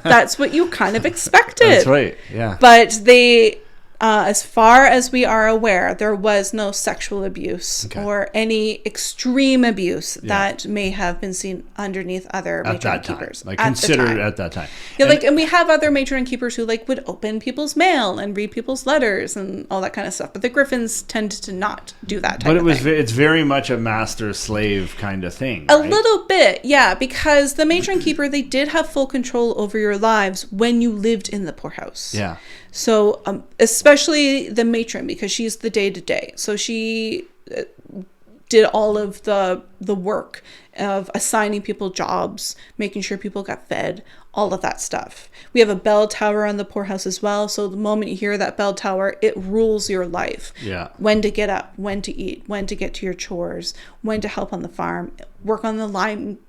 That's what you kind of expected. That's right. Yeah. But they, as far as we are aware, there was no sexual abuse or any extreme abuse that may have been seen underneath other matron keepers. Like considered at that time. Yeah, and we have other matron keepers who would open people's mail and read people's letters and all that kind of stuff. But the Griffins tended to not do that type of thing. It's very much a master-slave kind of thing. A little bit, yeah, because the matron keeper, they did have full control over your lives when you lived in the poorhouse. Yeah. So, especially the matron, because she's the day-to-day. So she did all of the work of assigning people jobs, making sure people got fed, all of that stuff. We have a bell tower on the poorhouse as well. So the moment you hear that bell tower, it rules your life. Yeah. When to get up, when to eat, when to get to your chores, when to help on the farm, work on the lime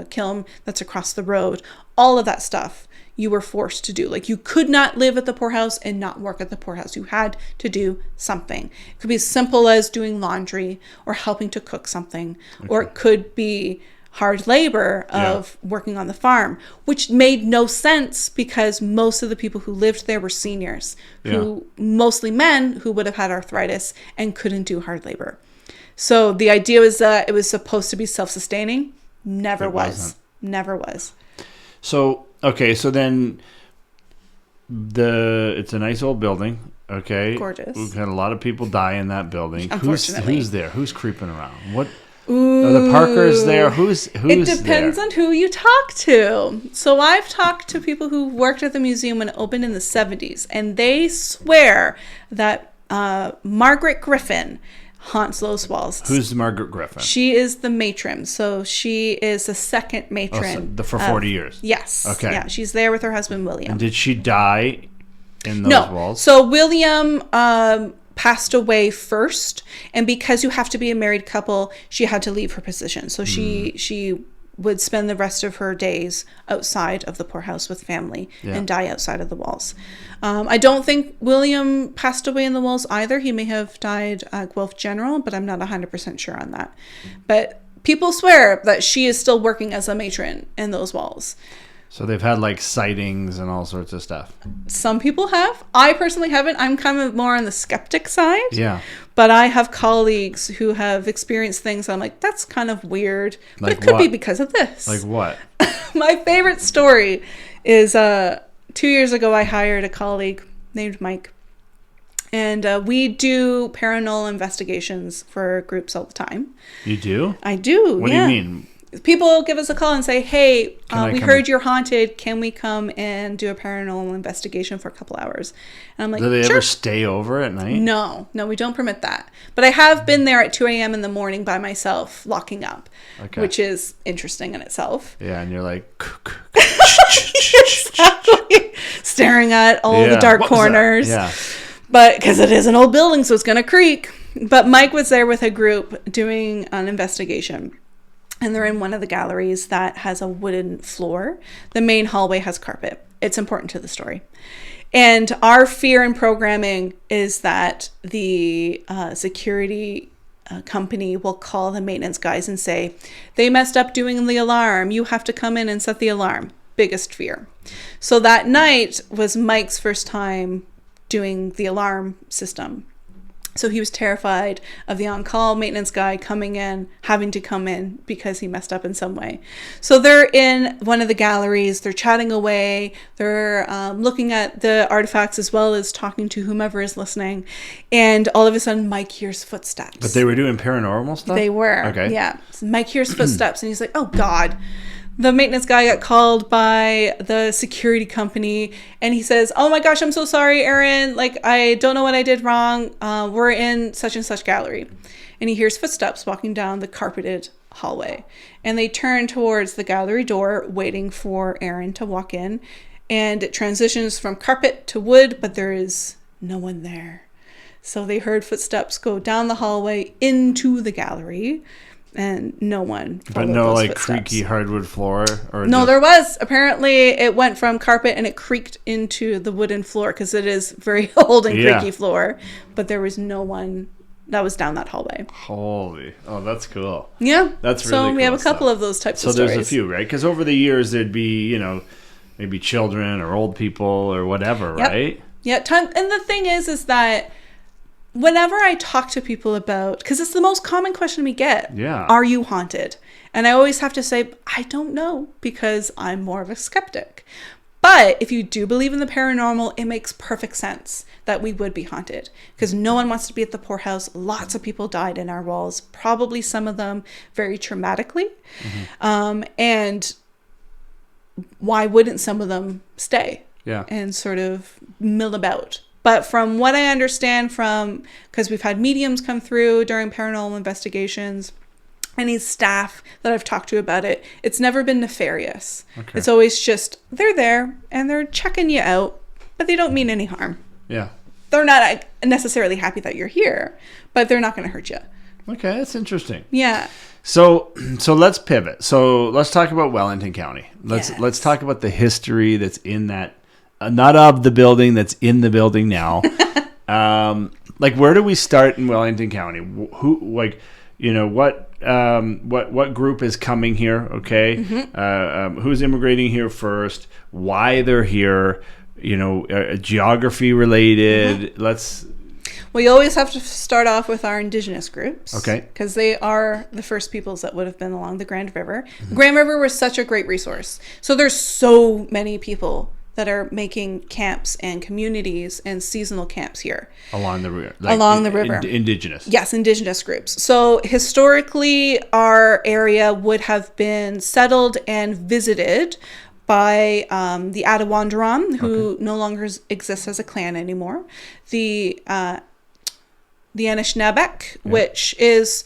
kiln that's across the road, all of that stuff you were forced to do. Like, you could not live at the poorhouse and not work at the poorhouse. You had to do something. It could be as simple as doing laundry or helping to cook something, or it could be hard labor of working on the farm, which made no sense because most of the people who lived there were seniors, who mostly men who would have had arthritis and couldn't do hard labor. So the idea was that it was supposed to be self-sustaining. Never was. So, okay, so then it's a nice old building, okay? Gorgeous. We've had a lot of people die in that building. Unfortunately. Who's there? Who's creeping around? What? Are the Parkers there? Who's It depends on who you talk to. So I've talked to people who worked at the museum when it opened in the 70s, and they swear that Margaret Griffin haunts those walls. Who's Margaret Griffin? She is the matron. So she is the second matron. For 40 years? Yes. Okay. Yeah, she's there with her husband, William. And did she die in those walls? So William passed away first, and because you have to be a married couple, she had to leave her position. So she would spend the rest of her days outside of the poorhouse with family and die outside of the walls. I don't think William passed away in the walls either. He may have died at Guelph General, but I'm not 100% sure on that. But people swear that she is still working as a matron in those walls. So they've had like sightings and all sorts of stuff. Some people have. I personally haven't. I'm kind of more on the skeptic side. Yeah. But I have colleagues who have experienced things. I'm like, that's kind of weird. But Like it could be what? because of this. Like what? My favorite story is 2 years ago, I hired a colleague named Mike. And we do paranormal investigations for groups all the time. You do? I do. What do you mean? People give us a call and say, hey, we come heard you're haunted. Can we come and do a paranormal investigation for a couple hours? And I'm like, Do they sure. ever stay over at night? No, we don't permit that. But I have been there at 2 a.m. in the morning by myself, locking up, which is interesting in itself. Yeah, and you're like... Exactly. Staring at all the dark corners. Yeah. But because it is an old building, so it's going to creak. But Mike was there with a group doing an investigation. And they're in one of the galleries that has a wooden floor. The main hallway has carpet. It's important to the story. And our fear in programming is that the security company will call the maintenance guys and say, they messed up doing the alarm. You have to come in and set the alarm. Biggest fear. So that night was Mike's first time doing the alarm system. So he was terrified of the on-call maintenance guy coming in, having to come in because he messed up in some way. So they're in one of the galleries. They're chatting away. They're looking at the artifacts as well as talking to whomever is listening. And all of a sudden, Mike hears footsteps. But they were doing paranormal stuff? They were. Okay. Yeah. So Mike hears footsteps and he's like, oh, God. The maintenance guy got called by the security company and he says, oh my gosh, I'm so sorry, Aaron. Like, I don't know what I did wrong. We're in such and such gallery. And he hears footsteps walking down the carpeted hallway. And they turn towards the gallery door, waiting for Aaron to walk in. And it transitions from carpet to wood, but there is no one there. So they heard footsteps go down the hallway into the gallery. and no one But followed no those like footsteps. creaky hardwood floor? Or No, just... there was. Apparently, it went from carpet and it creaked into the wooden floor because it is very old and creaky floor. But there was no one that was down that hallway. Holy. Oh, that's cool. Yeah. That's really so cool we have a couple stuff. of those types So of stories. there's a few, right? Because over the years, there'd be, you know, maybe children or old people or whatever, Yep. right? Yeah. And the thing is that whenever I talk to people about, because it's the most common question we get. Yeah. Are you haunted? And I always have to say, I don't know, because I'm more of a skeptic. But if you do believe in the paranormal, it makes perfect sense that we would be haunted, because no one wants to be at the Poor House. Lots of people died in our walls, probably some of them very traumatically. And why wouldn't some of them stay and sort of mill about? But from what I understand because we've had mediums come through during paranormal investigations, any staff that I've talked to about it, it's never been nefarious. Okay. It's always just, they're there and they're checking you out, but they don't mean any harm. Yeah. They're not necessarily happy that you're here, but they're not going to hurt you. Okay, that's interesting. Yeah. So let's pivot. So let's talk about Wellington County. Let's talk about the history that's in that, not of the building, that's in the building now. Like, where do we start in Wellington County? Who, like, you know, what group is coming here? Okay, who's immigrating here first? Why they're here? You know, geography related. Well, you always have to start off with our indigenous groups. Okay. Because they are the first peoples that would have been along the Grand River. The Grand River was such a great resource. So there's so many people that are making camps and communities and seasonal camps here. Along the river. Along the river. Indigenous. Yes, indigenous groups. So historically, our area would have been settled and visited by the Attawandaron, who no longer exists as a clan anymore. The Anishinabek, which is,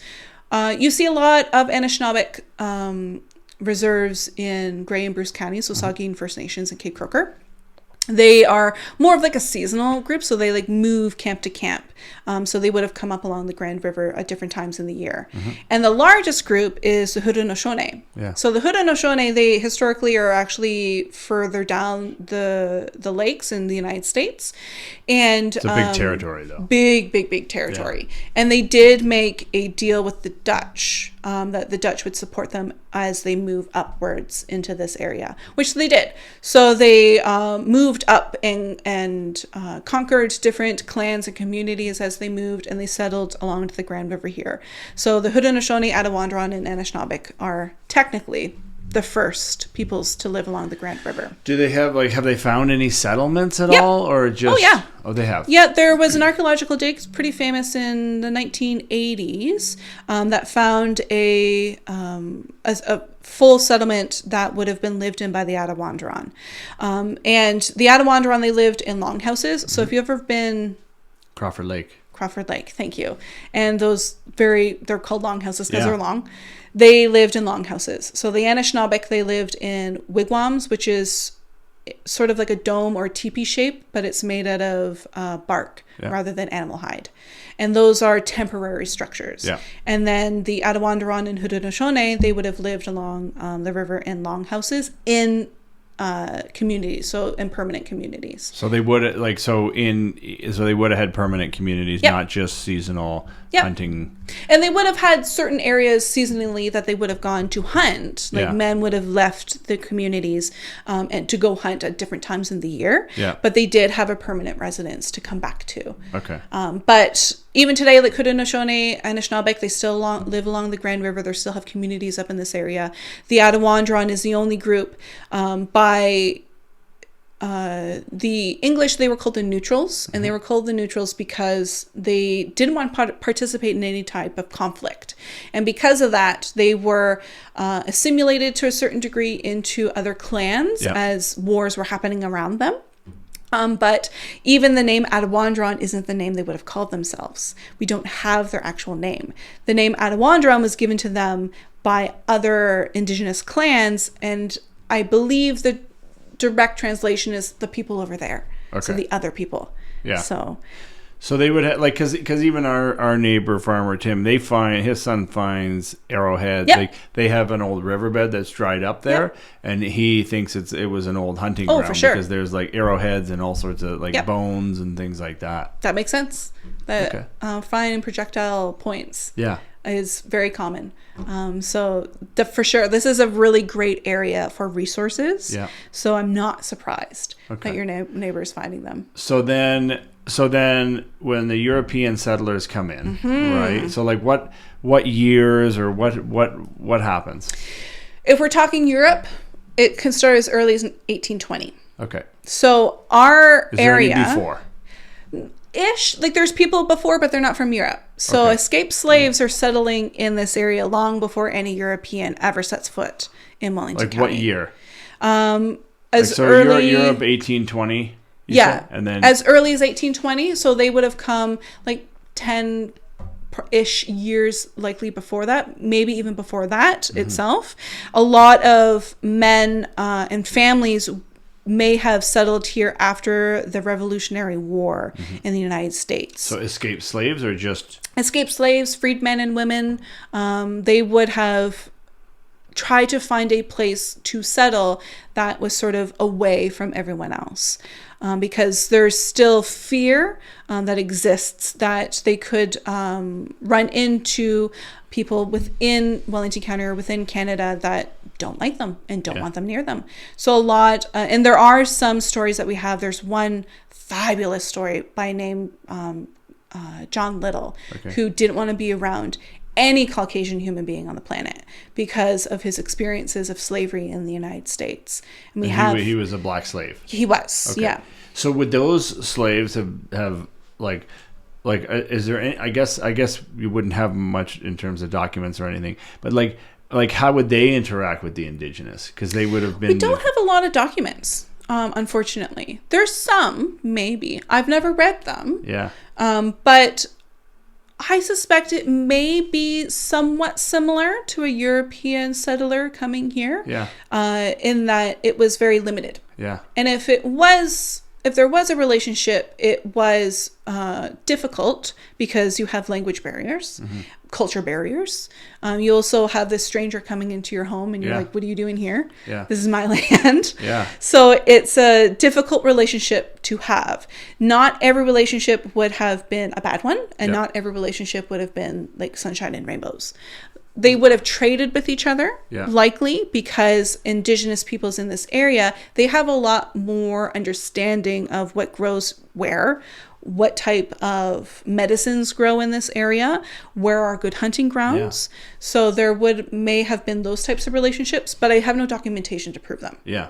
you see a lot of Anishinabek reserves in Grey and Bruce counties, Saugeen First Nations and Cape Croker. They are more of like a seasonal group, so they like move camp to camp. So they would have come up along the Grand River at different times in the year. And the largest group is the Haudenosaunee. Yeah. So the Haudenosaunee, they historically are actually further down the lakes in the United States. And it's a big territory, though. Big territory. Yeah. And they did make a deal with the Dutch, that the Dutch would support them as they move upwards into this area, which they did. So they moved up and conquered different clans and communities as they moved, and they settled along the Grand River here. So the Haudenosaunee, Attawandaron, and Anishinabek are technically the first peoples to live along the Grand River. Do they have they found any settlements at all, or just? Oh, they have. Yeah, there was an archaeological dig, pretty famous in the 1980s, that found a full settlement that would have been lived in by the Attawandaron. And the Attawandaron, they lived in longhouses. So if you've ever been Crawford Lake, thank you. And they're called longhouses because they're long. They lived in longhouses. So the Anishinabek, they lived in wigwams, which is sort of like a dome or teepee shape, but it's made out of bark rather than animal hide. And those are temporary structures. Yeah. And then the Attawandaron and Haudenosaunee, they would have lived along the river in longhouses in communities, so in permanent communities. So they would they would have had permanent communities, not just seasonal hunting. And they would have had certain areas seasonally that they would have gone to hunt. Men would have left the communities and to go hunt at different times in the year. Yeah. But they did have a permanent residence to come back to. Okay. But even today, like Haudenosaunee, Anishinabek, they still live along the Grand River. They still have communities up in this area. The Attawandaron is the only group by the English, they were called the neutrals, and they were called the neutrals because they didn't want to participate in any type of conflict. And because of that, they were assimilated to a certain degree into other clans as wars were happening around them. But even the name Attawandaron isn't the name they would have called themselves. We don't have their actual name. The name Attawandaron was given to them by other indigenous clans, and I believe the direct translation is the people over there. Okay. So the other people. Yeah. So they would have, like, because even our neighbor farmer Tim, his son finds arrowheads. Yep. Like, they have an old riverbed that's dried up there, Yep. and he thinks it was an old hunting ground for sure. because there's like arrowheads and all sorts of like Yep. bones and things like that. That makes sense. Finding projectile points Yeah. is very common. For sure, this is a really great area for resources. Yeah. So I'm not surprised Okay. that your neighbor is finding them. So then when the European settlers come in, right? So like what years or what happens? If we're talking Europe, it can start as early as 1820. Okay. So our Is there area any before? ish, like there's people before, but they're not from Europe. So Okay. escaped slaves are settling in this area long before any European ever sets foot in Wellington Like County. what year? As So early Europe 1820. Yeah. And then as early as 1820. So they would have come like 10-ish years likely before that, maybe even before that itself. A lot of men and families may have settled here after the Revolutionary War in the United States. so escaped slaves or just Escaped slaves, freed men and women, they would have tried to find a place to settle that was sort of away from everyone else. Because there's still fear that exists that they could run into people within Wellington County or within Canada that don't like them and don't want them near them. So a lot, and there are some stories that we have. There's one fabulous story by name John Little, who didn't want to be around any Caucasian human being on the planet because of his experiences of slavery in the United States. And he was a black slave. He was, yeah. So would those slaves have like is there any, I guess you wouldn't have much in terms of documents or anything, but like how would they interact with the indigenous? Because they would have been. We don't have a lot of documents, unfortunately. There's some, maybe. I've never read them. Yeah. But I suspect it may be somewhat similar to a European settler coming here. Yeah. In that it was very limited. Yeah. And if there was a relationship, it was difficult because you have language barriers, culture barriers. You also have this stranger coming into your home and you're like, what are you doing here? Yeah. This is my land. Yeah. So it's a difficult relationship to have. Not every relationship would have been a bad one, and not every relationship would have been like sunshine and rainbows. They would have traded with each other, likely, because indigenous peoples in this area, they have a lot more understanding of what grows where, what type of medicines grow in this area, where are good hunting grounds. Yeah. So there may have been those types of relationships, but I have no documentation to prove them. Yeah.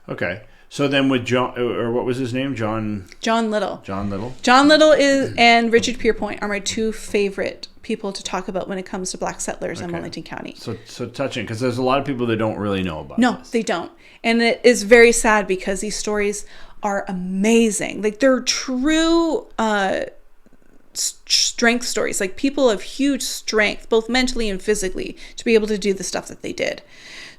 Okay. So then with John, or what was his name? John Little. John Little and Richard Pierpoint are my two favorite people to talk about when it comes to black settlers in Wellington County. So touching, because there's a lot of people that don't really know about No, this. They don't. And it is very sad because these stories are amazing. Like, they're true strength stories. Like, people of huge strength, both mentally and physically, to be able to do the stuff that they did.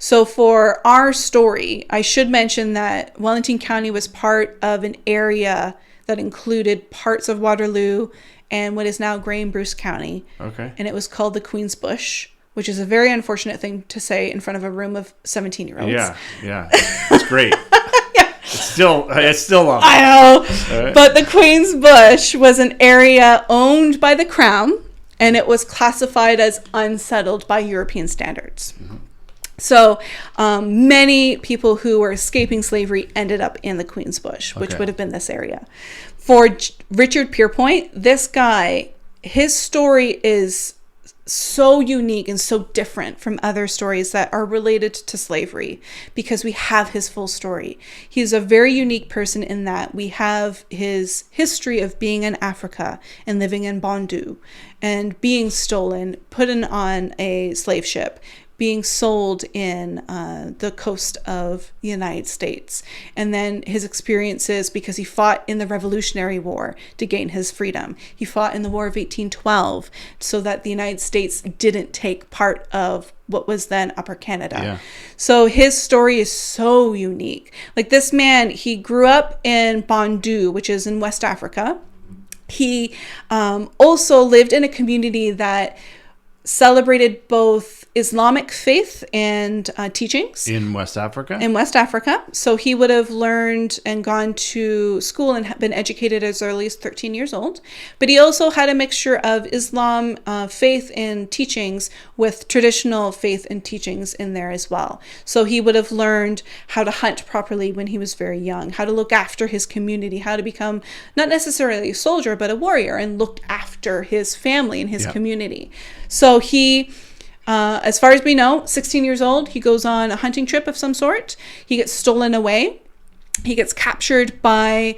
So for our story, I should mention that Wellington County was part of an area that included parts of Waterloo and what is now Grey and Bruce County. Okay. And it was called the Queen's Bush, which is a very unfortunate thing to say in front of a room of 17-year-olds. Yeah. It's great. It's still long. I know. Right. But the Queen's Bush was an area owned by the Crown, and it was classified as unsettled by European standards. Mm-hmm. So many people who were escaping slavery ended up in the Queen's Bush, which would have been this area. For Richard Pierpoint, this guy, his story is so unique and so different from other stories that are related to slavery because we have his full story. He's a very unique person in that we have his history of being in Africa and living in Bondu and being stolen, put on a slave ship, being sold in the coast of the United States. And then his experiences because he fought in the Revolutionary War to gain his freedom. He fought in the War of 1812 so that the United States didn't take part of what was then Upper Canada. Yeah. So his story is so unique. Like, this man, he grew up in Bondu, which is in West Africa. He also lived in a community that celebrated both Islamic faith and teachings. In West Africa? In West Africa. So he would have learned and gone to school and been educated as early as 13 years old. But he also had a mixture of Islam faith and teachings with traditional faith and teachings in there as well. So he would have learned how to hunt properly when he was very young, how to look after his community, how to become not necessarily a soldier, but a warrior, and looked after his family and his community. So he, as far as we know, 16 years old, he goes on a hunting trip of some sort. He gets stolen away. He gets captured by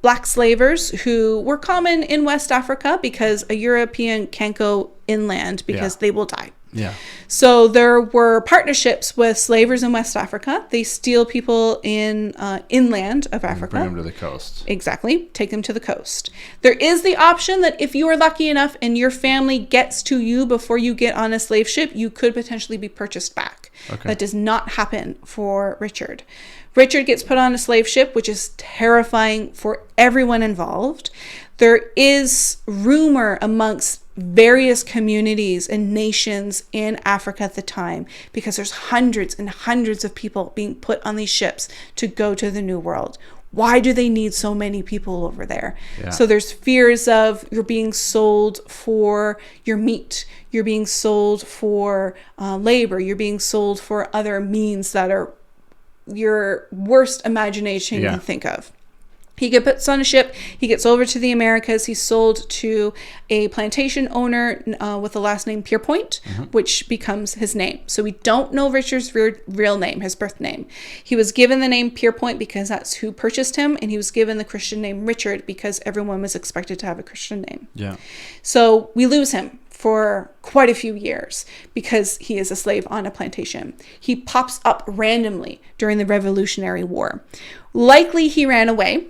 black slavers who were common in West Africa because a European can't go inland because they will die. Yeah. So there were partnerships with slavers in West Africa. They steal people in inland of Africa. Bring them to the coast. Exactly. Take them to the coast. There is the option that if you are lucky enough and your family gets to you before you get on a slave ship, you could potentially be purchased back. Okay. That does not happen for Richard. Richard gets put on a slave ship, which is terrifying for everyone involved. There is rumor amongst various communities and nations in Africa at the time, because there's hundreds and hundreds of people being put on these ships to go to the New World. Why do they need so many people over there? Yeah. So there's fears of you're being sold for your meat, you're being sold for labor, you're being sold for other means that are your worst imagination can think of. He gets put on a ship. He gets over to the Americas. He's sold to a plantation owner with the last name Pierpoint, which becomes his name. So we don't know Richard's real name, his birth name. He was given the name Pierpoint because that's who purchased him, and he was given the Christian name Richard because everyone was expected to have a Christian name. Yeah. So we lose him for quite a few years because he is a slave on a plantation. He pops up randomly during the Revolutionary War. Likely he ran away.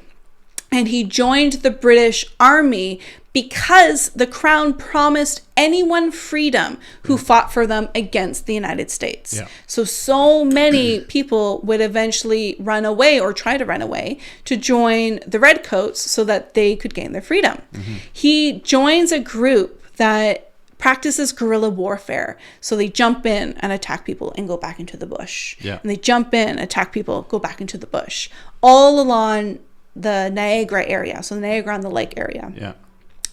And he joined the British Army because the Crown promised anyone freedom who fought for them against the United States. Yeah. So many people would eventually run away or try to run away to join the Redcoats so that they could gain their freedom. He joins a group that practices guerrilla warfare. So they jump in and attack people and go back into the bush. Yeah. And they jump in, attack people, go back into the bush. All along the Niagara area, so the Niagara on the Lake area. Yeah.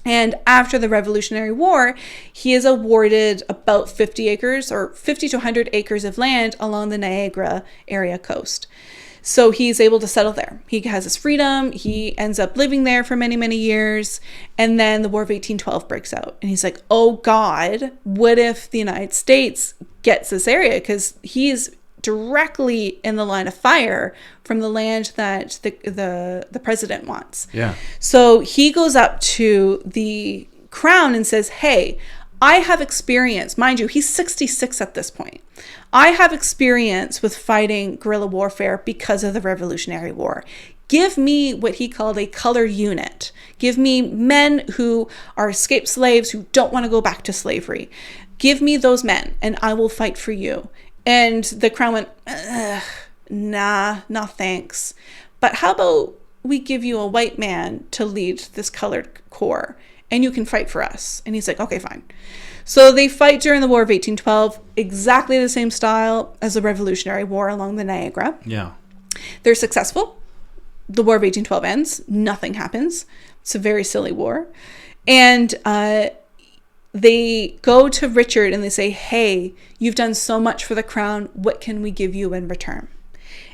And after the Revolutionary War, he is awarded about 50 acres or 50 to 100 acres of land along the Niagara area coast. So he's able to settle there. He has his freedom. He ends up living there for many, many years. And then the War of 1812 breaks out. And he's like, oh God, what if the United States gets this area? Because he's directly in the line of fire from the land that the president wants. Yeah. So he goes up to the Crown and says, hey, I have experience. Mind you, he's 66 at this point. I have experience with fighting guerrilla warfare because of the Revolutionary War. Give me what he called a color unit. Give me men who are escaped slaves who don't want to go back to slavery. Give me those men and I will fight for you. And the Crown went, nah, no thanks. But how about we give you a white man to lead this colored corps and you can fight for us? And he's like, okay, fine. So they fight during the War of 1812, exactly the same style as the Revolutionary War along the Niagara. Yeah. They're successful. The War of 1812 ends. Nothing happens. It's a very silly war. And they go to Richard and they say, hey, you've done so much for the Crown. What can we give you in return?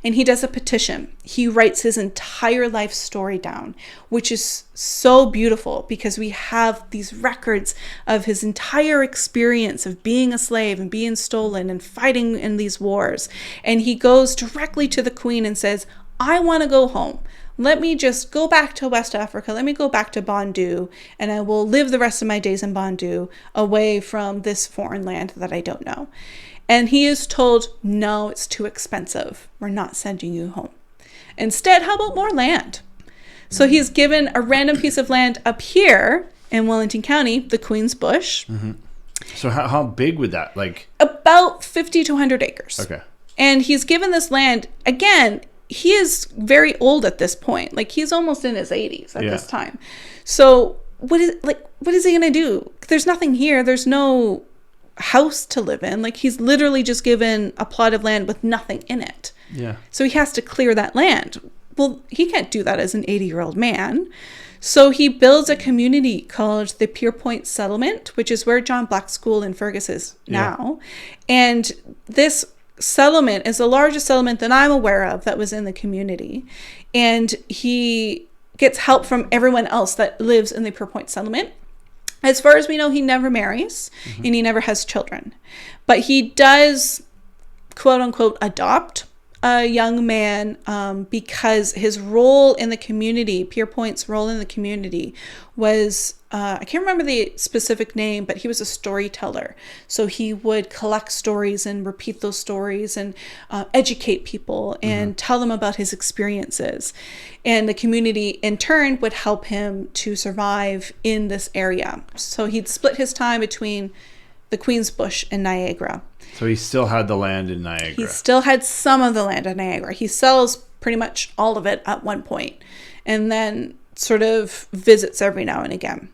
And he does a petition. He writes his entire life story down, which is so beautiful because we have these records of his entire experience of being a slave and being stolen and fighting in these wars. And he goes directly to the Queen and says, I want to go home. Let me just go back to West Africa. Let me go back to Bandu, and I will live the rest of my days in Bandu away from this foreign land that I don't know. And he is told, no, it's too expensive. We're not sending you home. Instead, how about more land? So he's given a random piece of land up here in Wellington County, the Queen's Bush. Mm-hmm. So how big would that, like? About 50 to 100 acres. Okay. And he's given this land, again, he is very old at this point. Like, he's almost in his 80s at this time. So what is he gonna do? There's nothing here. There's no house to live in. Like, he's literally just given a plot of land with nothing in it. Yeah. So he has to clear that land. Well, he can't do that as an 80-year-old man. So he builds a community called the Pierpoint Settlement, which is where John Black's school in Fergus is now. Yeah. And this settlement is the largest settlement that I'm aware of that was in the community. And he gets help from everyone else that lives in the Pierpoint Settlement. As far as we know, he never marries and he never has children. But he does, quote unquote, adopt a young man because his role in the community, Pierpoint's role in the community, was, I can't remember the specific name, but he was a storyteller. So he would collect stories and repeat those stories and educate people and tell them about his experiences. And the community, in turn, would help him to survive in this area. So he'd split his time between the Queen's Bush and Niagara. So he still had the land in Niagara. He still had some of the land in Niagara. He sells pretty much all of it at one point and then sort of visits every now and again.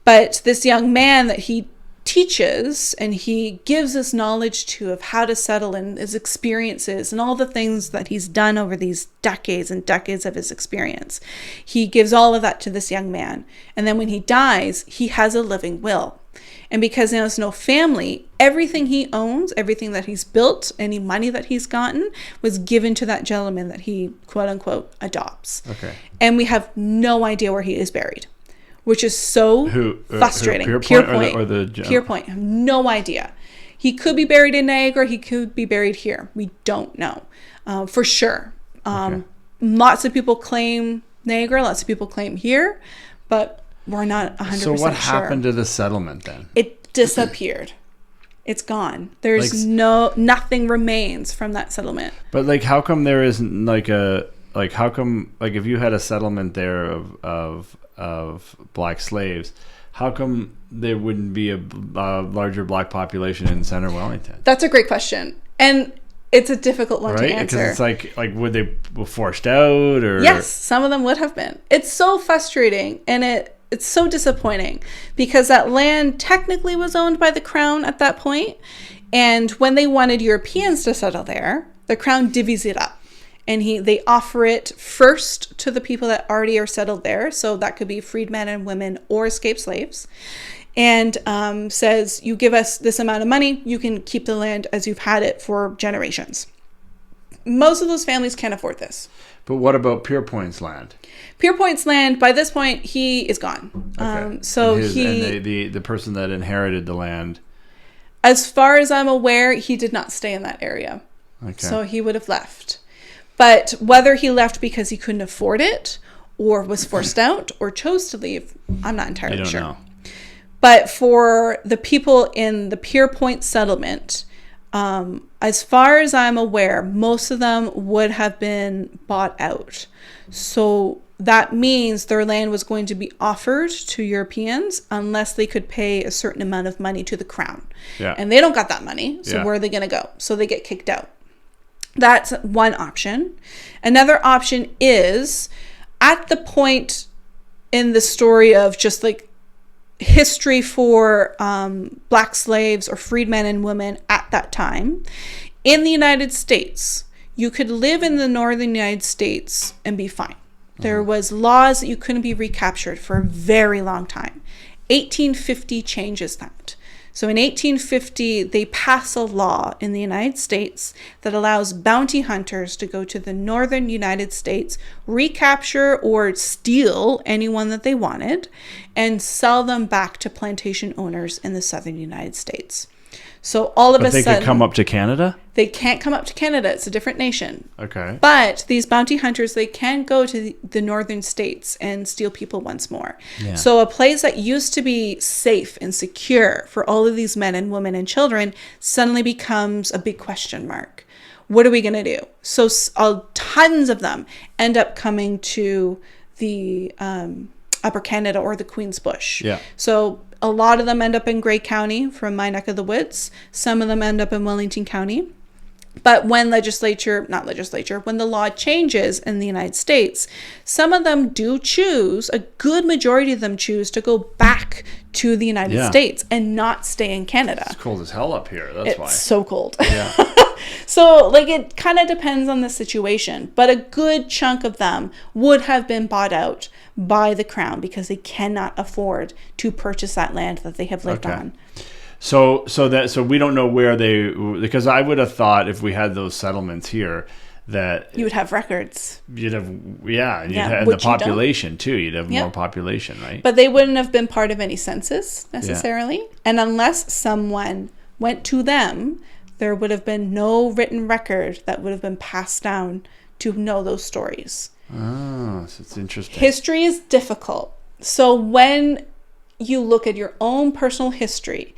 But this young man that he teaches and he gives this knowledge to of how to settle and his experiences and all the things that he's done over these decades and decades of his experience. He gives all of that to this young man. And then when he dies, he has a living will. And because he has no family, everything he owns, everything that he's built, any money that he's gotten, was given to that gentleman that he, quote unquote, adopts. Okay. And we have no idea where he is buried, which is so frustrating. Pierpoint or the Pierpoint. I have no idea. He could be buried in Niagara. He could be buried here. We don't know for sure. Lots of people claim Niagara. Lots of people claim here, but we're not 100% sure. So what happened to the settlement then? It disappeared. It's gone. There's nothing remains from that settlement. But like, how come there isn't how come if you had a settlement there of black slaves, how come there wouldn't be a larger black population in Center Wellington? That's a great question. And it's a difficult one to answer. Because it's like would they be forced out or? Yes, some of them would have been. It's so frustrating and it's so disappointing because that land technically was owned by the Crown at that point. And when they wanted Europeans to settle there, the Crown divvies it up. And they offer it first to the people that already are settled there. So that could be freedmen and women or escaped slaves. And says, you give us this amount of money, you can keep the land as you've had it for generations. Most of those families can't afford this. But what about Pierpoint's land? Pierpoint's land, by this point, he is gone. Okay. The person that inherited the land. As far as I'm aware, he did not stay in that area. Okay. So he would have left. But whether he left because he couldn't afford it or was forced out or chose to leave, I'm not entirely sure. Know. But for the people in the Pierpoint settlement, as far as I'm aware, most of them would have been bought out. So that means their land was going to be offered to Europeans unless they could pay a certain amount of money to the Crown. Yeah. And they don't got that money. So where are they going to go? So they get kicked out. That's one option. Another option is at the point in the story of just like history for black slaves or freedmen and women at that time in the United States, you could live in the northern United States and be fine. There was laws that you couldn't be recaptured for a very long time. 1850 changes that. So in 1850, they pass a law in the United States that allows bounty hunters to go to the northern United States, recapture or steal anyone that they wanted, and sell them back to plantation owners in the southern United States. So all of a sudden... But they could come up to Canada? They can't come up to Canada. It's a different nation. Okay. But these bounty hunters, they can go to the northern states and steal people once more. Yeah. So a place that used to be safe and secure for all of these men and women and children suddenly becomes a big question mark. What are we going to do? So tons of them end up coming to the Upper Canada or the Queen's Bush. Yeah. So a lot of them end up in Grey County from my neck of the woods. Some of them end up in Wellington County. But when when the law changes in the United States, some of them do choose, a good majority of them choose to go back to the United States and not stay in Canada. It's cold as hell up here. That's why. It's so cold. Yeah. So, like, it kind of depends on the situation. But a good chunk of them would have been bought out by the Crown because they cannot afford to purchase that land that they have lived on. So we don't know where because I would have thought if we had those settlements here that you would have records. You'd have, and the population too. You'd have more population, right? But they wouldn't have been part of any census necessarily. Yeah. And unless someone went to them, there would have been no written record that would have been passed down to know those stories. Oh, so it's interesting. History is difficult. So when you look at your own personal history,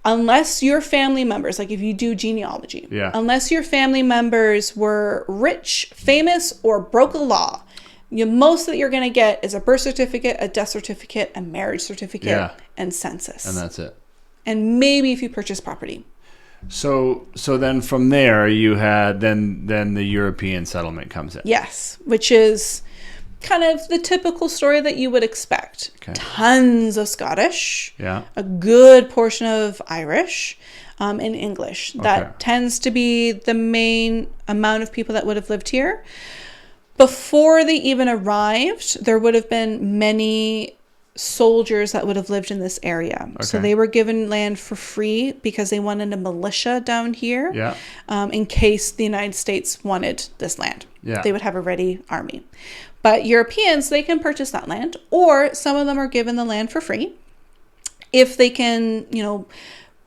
unless your family members, like if you do genealogy, unless your family members were rich, famous, or broke a law, most that you're going to get is a birth certificate, a death certificate, a marriage certificate, and census. And that's it. And maybe if you purchase property. So then from there you had then the European settlement comes in. Yes, which is kind of the typical story that you would expect. Okay. Tons of Scottish, a good portion of Irish, and English. That tends to be the main amount of people that would have lived here. Before they even arrived, there would have been many soldiers that would have lived in this area. Okay. So they were given land for free because they wanted a militia down here in case the United States wanted this land. Yeah. They would have a ready army. But Europeans, they can purchase that land, or some of them are given the land for free. If they can,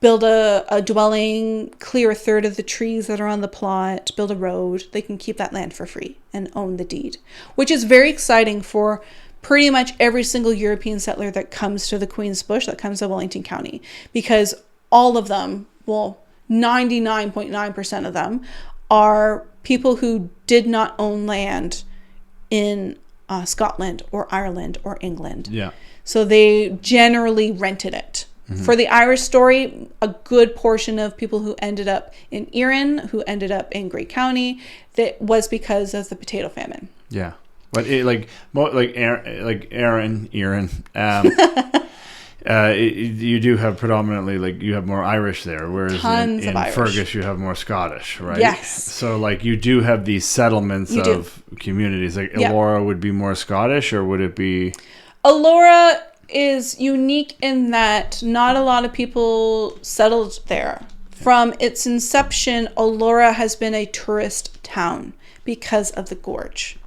build a dwelling, clear a third of the trees that are on the plot, build a road, they can keep that land for free and own the deed, which is very exciting for pretty much every single European settler that comes to the Queen's Bush, that comes to Wellington County, because all of them, 99.9% of them, are people who did not own land in Scotland or Ireland or England. Yeah. So they generally rented it. Mm-hmm. For the Irish story, a good portion of people who ended up in Erin, who ended up in Grey County, that was because of the potato famine. Yeah. But Erin, you do have predominantly, you have more Irish there, whereas in Fergus you have more Scottish, right? Yes. So you do have these settlements of communities. Elora would be more Scottish, or would it be? Elora is unique in that not a lot of people settled there. From its inception, Elora has been a tourist town because of the gorge.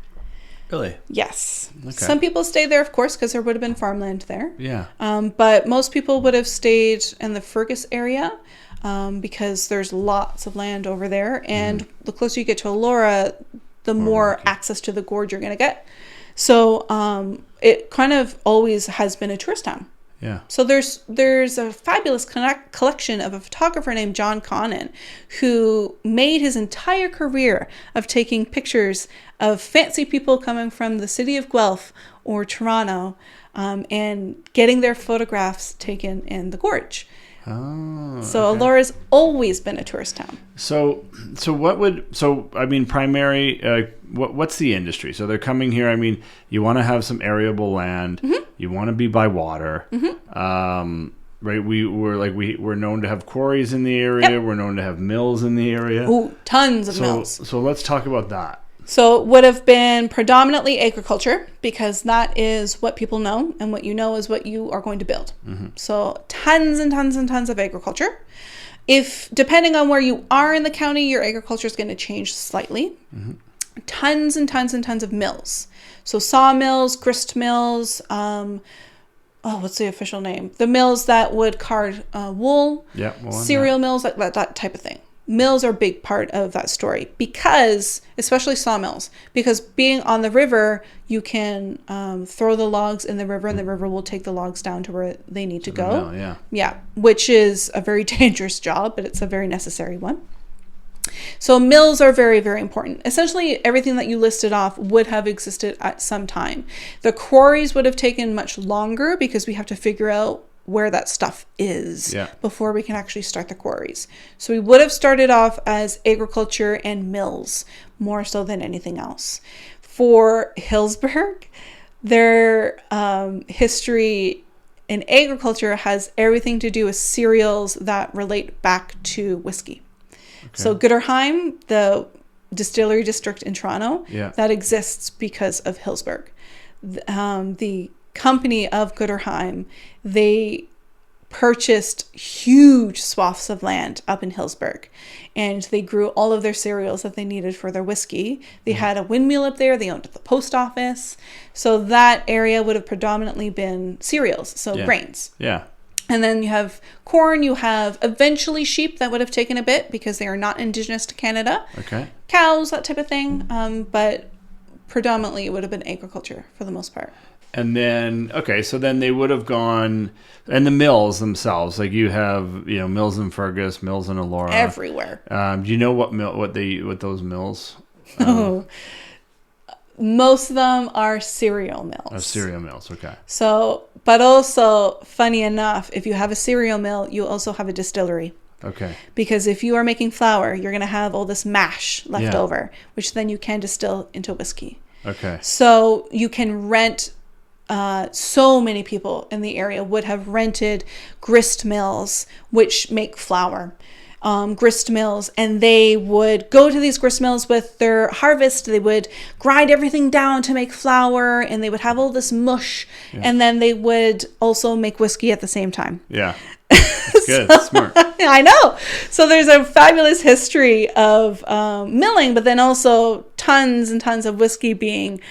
Really? Yes. Okay. Some people stay there, of course, because there would have been farmland there. Yeah. But most people would have stayed in the Fergus area because there's lots of land over there. And the closer you get to Elora, the more access to the gorge you're going to get. So it kind of always has been a tourist town. Yeah. So there's a fabulous collection of a photographer named John Connon who made his entire career of taking pictures of fancy people coming from the city of Guelph or Toronto and getting their photographs taken in the gorge. Oh, so Elora's always been a tourist town. Primary, what's the industry? So they're coming here. You want to have some arable land. Mm-hmm. You want to be by water. Mm-hmm. Right. We're known to have quarries in the area. Yep. We're known to have mills in the area. Ooh, tons of mills. So let's talk about that. So it would have been predominantly agriculture because that is what people know, and what you know is what you are going to build. Mm-hmm. So tons and tons and tons of agriculture. If depending on where you are in the county, your agriculture is going to change slightly. Mm-hmm. Tons and tons and tons of mills. So sawmills, grist mills, what's the official name? The mills that would card wool, cereal mills, that type of thing. Mills are a big part of that story because, especially sawmills, because being on the river, you can throw the logs in the river and the river will take the logs down to where they need to go. Mill, yeah, which is a very dangerous job, but it's a very necessary one. So mills are very, very important. Essentially, everything that you listed off would have existed at some time. The quarries would have taken much longer because we have to figure out where that stuff is Yeah. before we can actually start the quarries. So we would have started off as agriculture and mills, more so than anything else. For Hillsburg, their history in agriculture has everything to do with cereals that relate back to whiskey. Okay. So Gooderheim, the distillery district in Toronto, that exists because of Hillsburg. The company of Gooderheim, they purchased huge swaths of land up in Hillsburg, and they grew all of their cereals that they needed for their whiskey. They had a windmill up there. They owned the post office. So that area would have predominantly been cereals, so grains. Yeah. And then you have corn. You have eventually sheep. That would have taken a bit because they are not indigenous to Canada. Okay. Cows, that type of thing. But predominantly it would have been agriculture for the most part. And then, so then they would have gone, and the mills themselves, like you have, mills in Fergus, mills in Elora. Everywhere. Do you know what those mills? Most of them are cereal mills. Oh, cereal mills, okay. So, but also, funny enough, if you have a cereal mill, you also have a distillery. Okay. Because if you are making flour, you're going to have all this mash left over, which then you can distill into whiskey. Okay. So you can rent. So many people in the area would have rented grist mills, which make flour. Grist mills, and they would go to these grist mills with their harvest. They would grind everything down to make flour, and they would have all this mush, and then they would also make whiskey at the same time. Yeah. That's good. That's smart. I know. So there's a fabulous history of milling, but then also tons and tons of whiskey being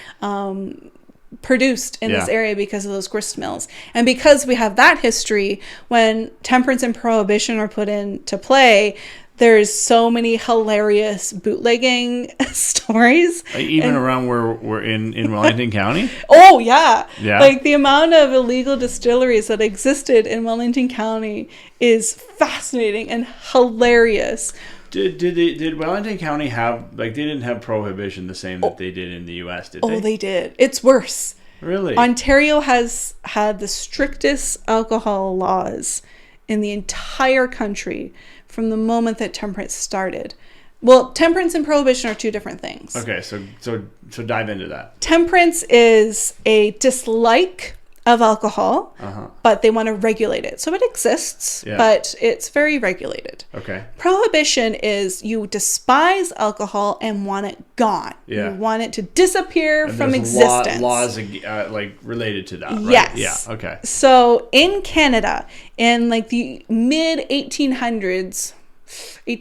produced in this area because of those grist mills. And because we have that history, when temperance and prohibition are put into play, there's so many hilarious bootlegging stories. Even around where we're in Wellington County? Oh, yeah. Like the amount of illegal distilleries that existed in Wellington County is fascinating and hilarious. Did Wellington County have, they didn't have prohibition the same that they did in the U.S., did they? Oh, they did. It's worse. Really? Ontario has had the strictest alcohol laws in the entire country from the moment that temperance started. Well, temperance and prohibition are two different things. Okay, so dive into that. Temperance is a dislike of alcohol, but they want to regulate it. So it exists, but it's very regulated. Okay. Prohibition is you despise alcohol and want it gone. Yeah. You want it to disappear from existence. Laws related to that, right? Yes. Yeah. Okay. So in Canada, in the mid 1800s, I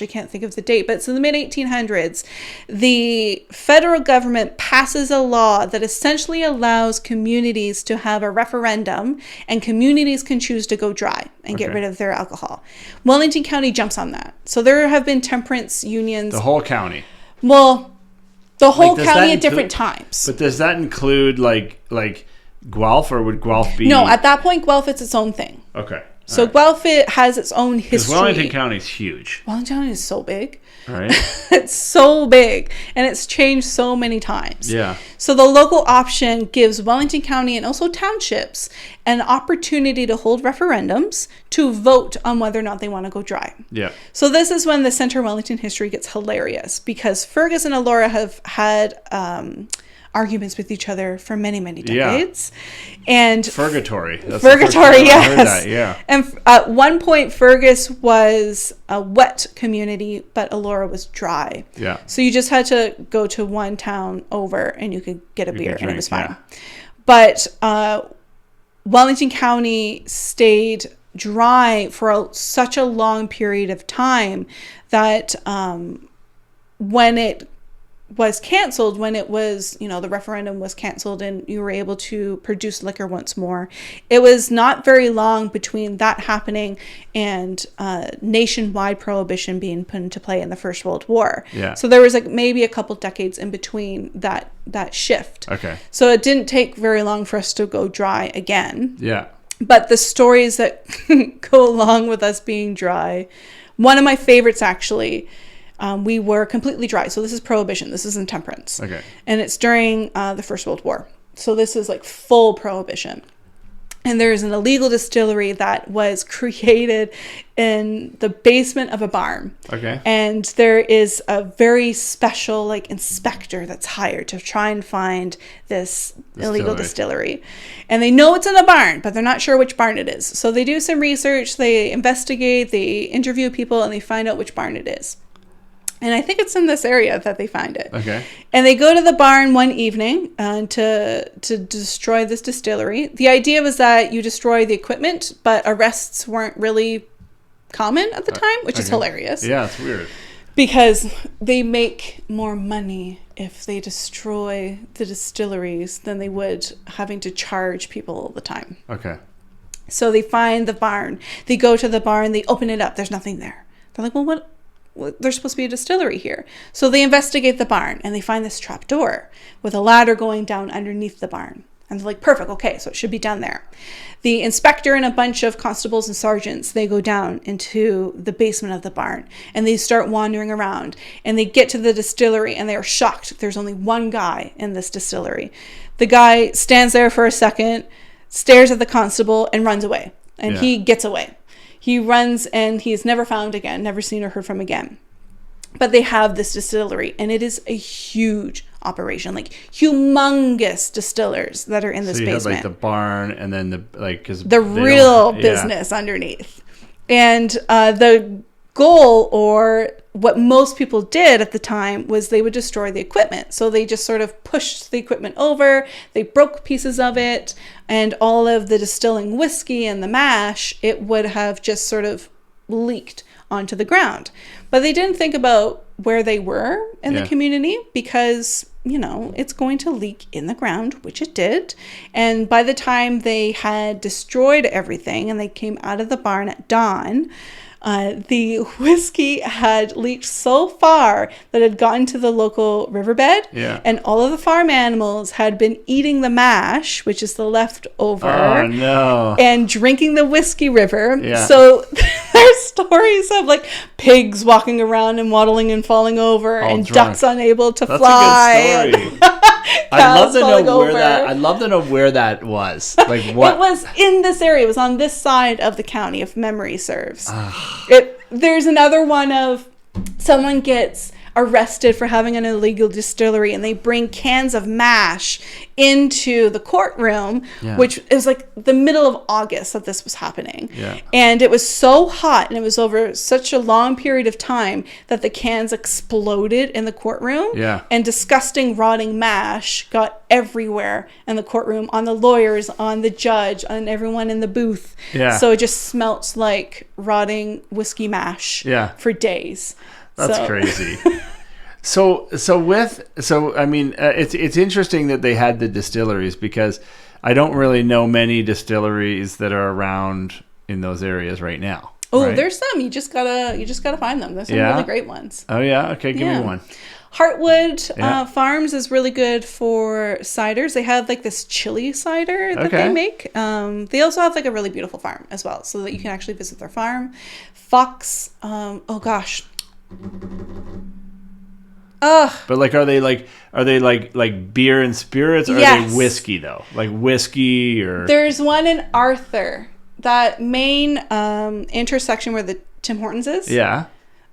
can't think of the date, but it's in the mid 1800s, the federal government passes a law that essentially allows communities to have a referendum, and communities can choose to go dry and get rid of their alcohol. Wellington County jumps on that. So there have been temperance unions. The whole county. Well, the whole county at different times. But does that include like Guelph, or would Guelph be? No, at that point, Guelph is its own thing. Okay. So Guelph has its own history. Wellington County is huge. Wellington County is so big. Right. It's so big, and it's changed so many times. Yeah. So the local option gives Wellington County and also townships an opportunity to hold referendums to vote on whether or not they want to go dry. Yeah. So this is when the Centre Wellington history gets hilarious, because Fergus and Elora have had arguments with each other for many, many decades. Yeah. And Fergatory. Fergatory, yes. I heard that, yeah. And at one point, Fergus was a wet community, but Elora was dry. Yeah. So you just had to go to one town over and you could get a beer and it was fine. Yeah. But Wellington County stayed dry for such a long period of time that when it was canceled, when it was, the referendum was canceled and you were able to produce liquor once more, it was not very long between that happening and nationwide prohibition being put into play in the First World War. Yeah. So there was maybe a couple decades in between that shift. Okay. So it didn't take very long for us to go dry again. Yeah. But the stories that go along with us being dry, one of my favorites actually, we were completely dry. So this is prohibition. This isn't temperance. Okay. And it's during the First World War. So this is full prohibition. And there's an illegal distillery that was created in the basement of a barn. Okay. And there is a very special like inspector that's hired to try and find this illegal distillery. And they know it's in a barn, but they're not sure which barn it is. So they do some research, they investigate, they interview people, and they find out which barn it is. And I think it's in this area that they find it. Okay. And they go to the barn one evening to destroy this distillery. The idea was that you destroy the equipment, but arrests weren't really common at the time, which is hilarious. Yeah, it's weird. Because they make more money if they destroy the distilleries than they would having to charge people all the time. Okay. So they find the barn. They go to the barn. They open it up. There's nothing there. They're like, well, what? There's supposed to be a distillery here. So they investigate the barn and they find this trap door with a ladder going down underneath the barn. And they're like, perfect. Okay, so it should be down there. The inspector and a bunch of constables and sergeants, they go down into the basement of the barn and they start wandering around and they get to the distillery and they are shocked. There's only one guy in this distillery. The guy stands there for a second, stares at the constable and runs away. And he gets away. He runs and he's never found again, never seen or heard from again. But they have this distillery and it is a huge operation, like humongous distillers that are in this basement. So you have like the barn and then the real business underneath. And the goal, or what most people did at the time, was they would destroy the equipment. So they just sort of pushed the equipment over, they broke pieces of it, and all of the distilling whiskey and the mash, it would have just sort of leaked onto the ground. But they didn't think about where they were in the community because, you know, it's going to leak in the ground, which it did. And by the time they had destroyed everything and they came out of the barn at dawn, the whiskey had leaked so far that it had gotten to the local riverbed, and all of the farm animals had been eating the mash, which is the leftover, and drinking the whiskey river. So there's stories of like pigs walking around and waddling and falling over, and ducks unable to fly. That's a good story. I'd love to know where that was. Like what? It was in this area. It was on this side of the county, if memory serves. There's another one of someone gets arrested for having an illegal distillery and they bring cans of mash into the courtroom, which is like the middle of August that this was happening. And it was so hot and it was over such a long period of time that the cans exploded in the courtroom, and disgusting rotting mash got everywhere in the courtroom, on the lawyers, on the judge, on everyone in the booth. So it just smelt like rotting whiskey mash for days. That's crazy. So I mean, it's interesting that they had the distilleries, because I don't really know many distilleries that are around in those areas right now. Oh, right? There's some. You just gotta find them. There's some really great ones. Oh yeah, okay, give me one. Heartwood Farms is really good for ciders. They have like this chili cider that they make. They also have like a really beautiful farm as well, so that you can actually visit their farm. Fox. But like, are they like beer and spirits, or are they whiskey though? Like whiskey, or there's one in Arthur, that main intersection where the Tim Hortons is.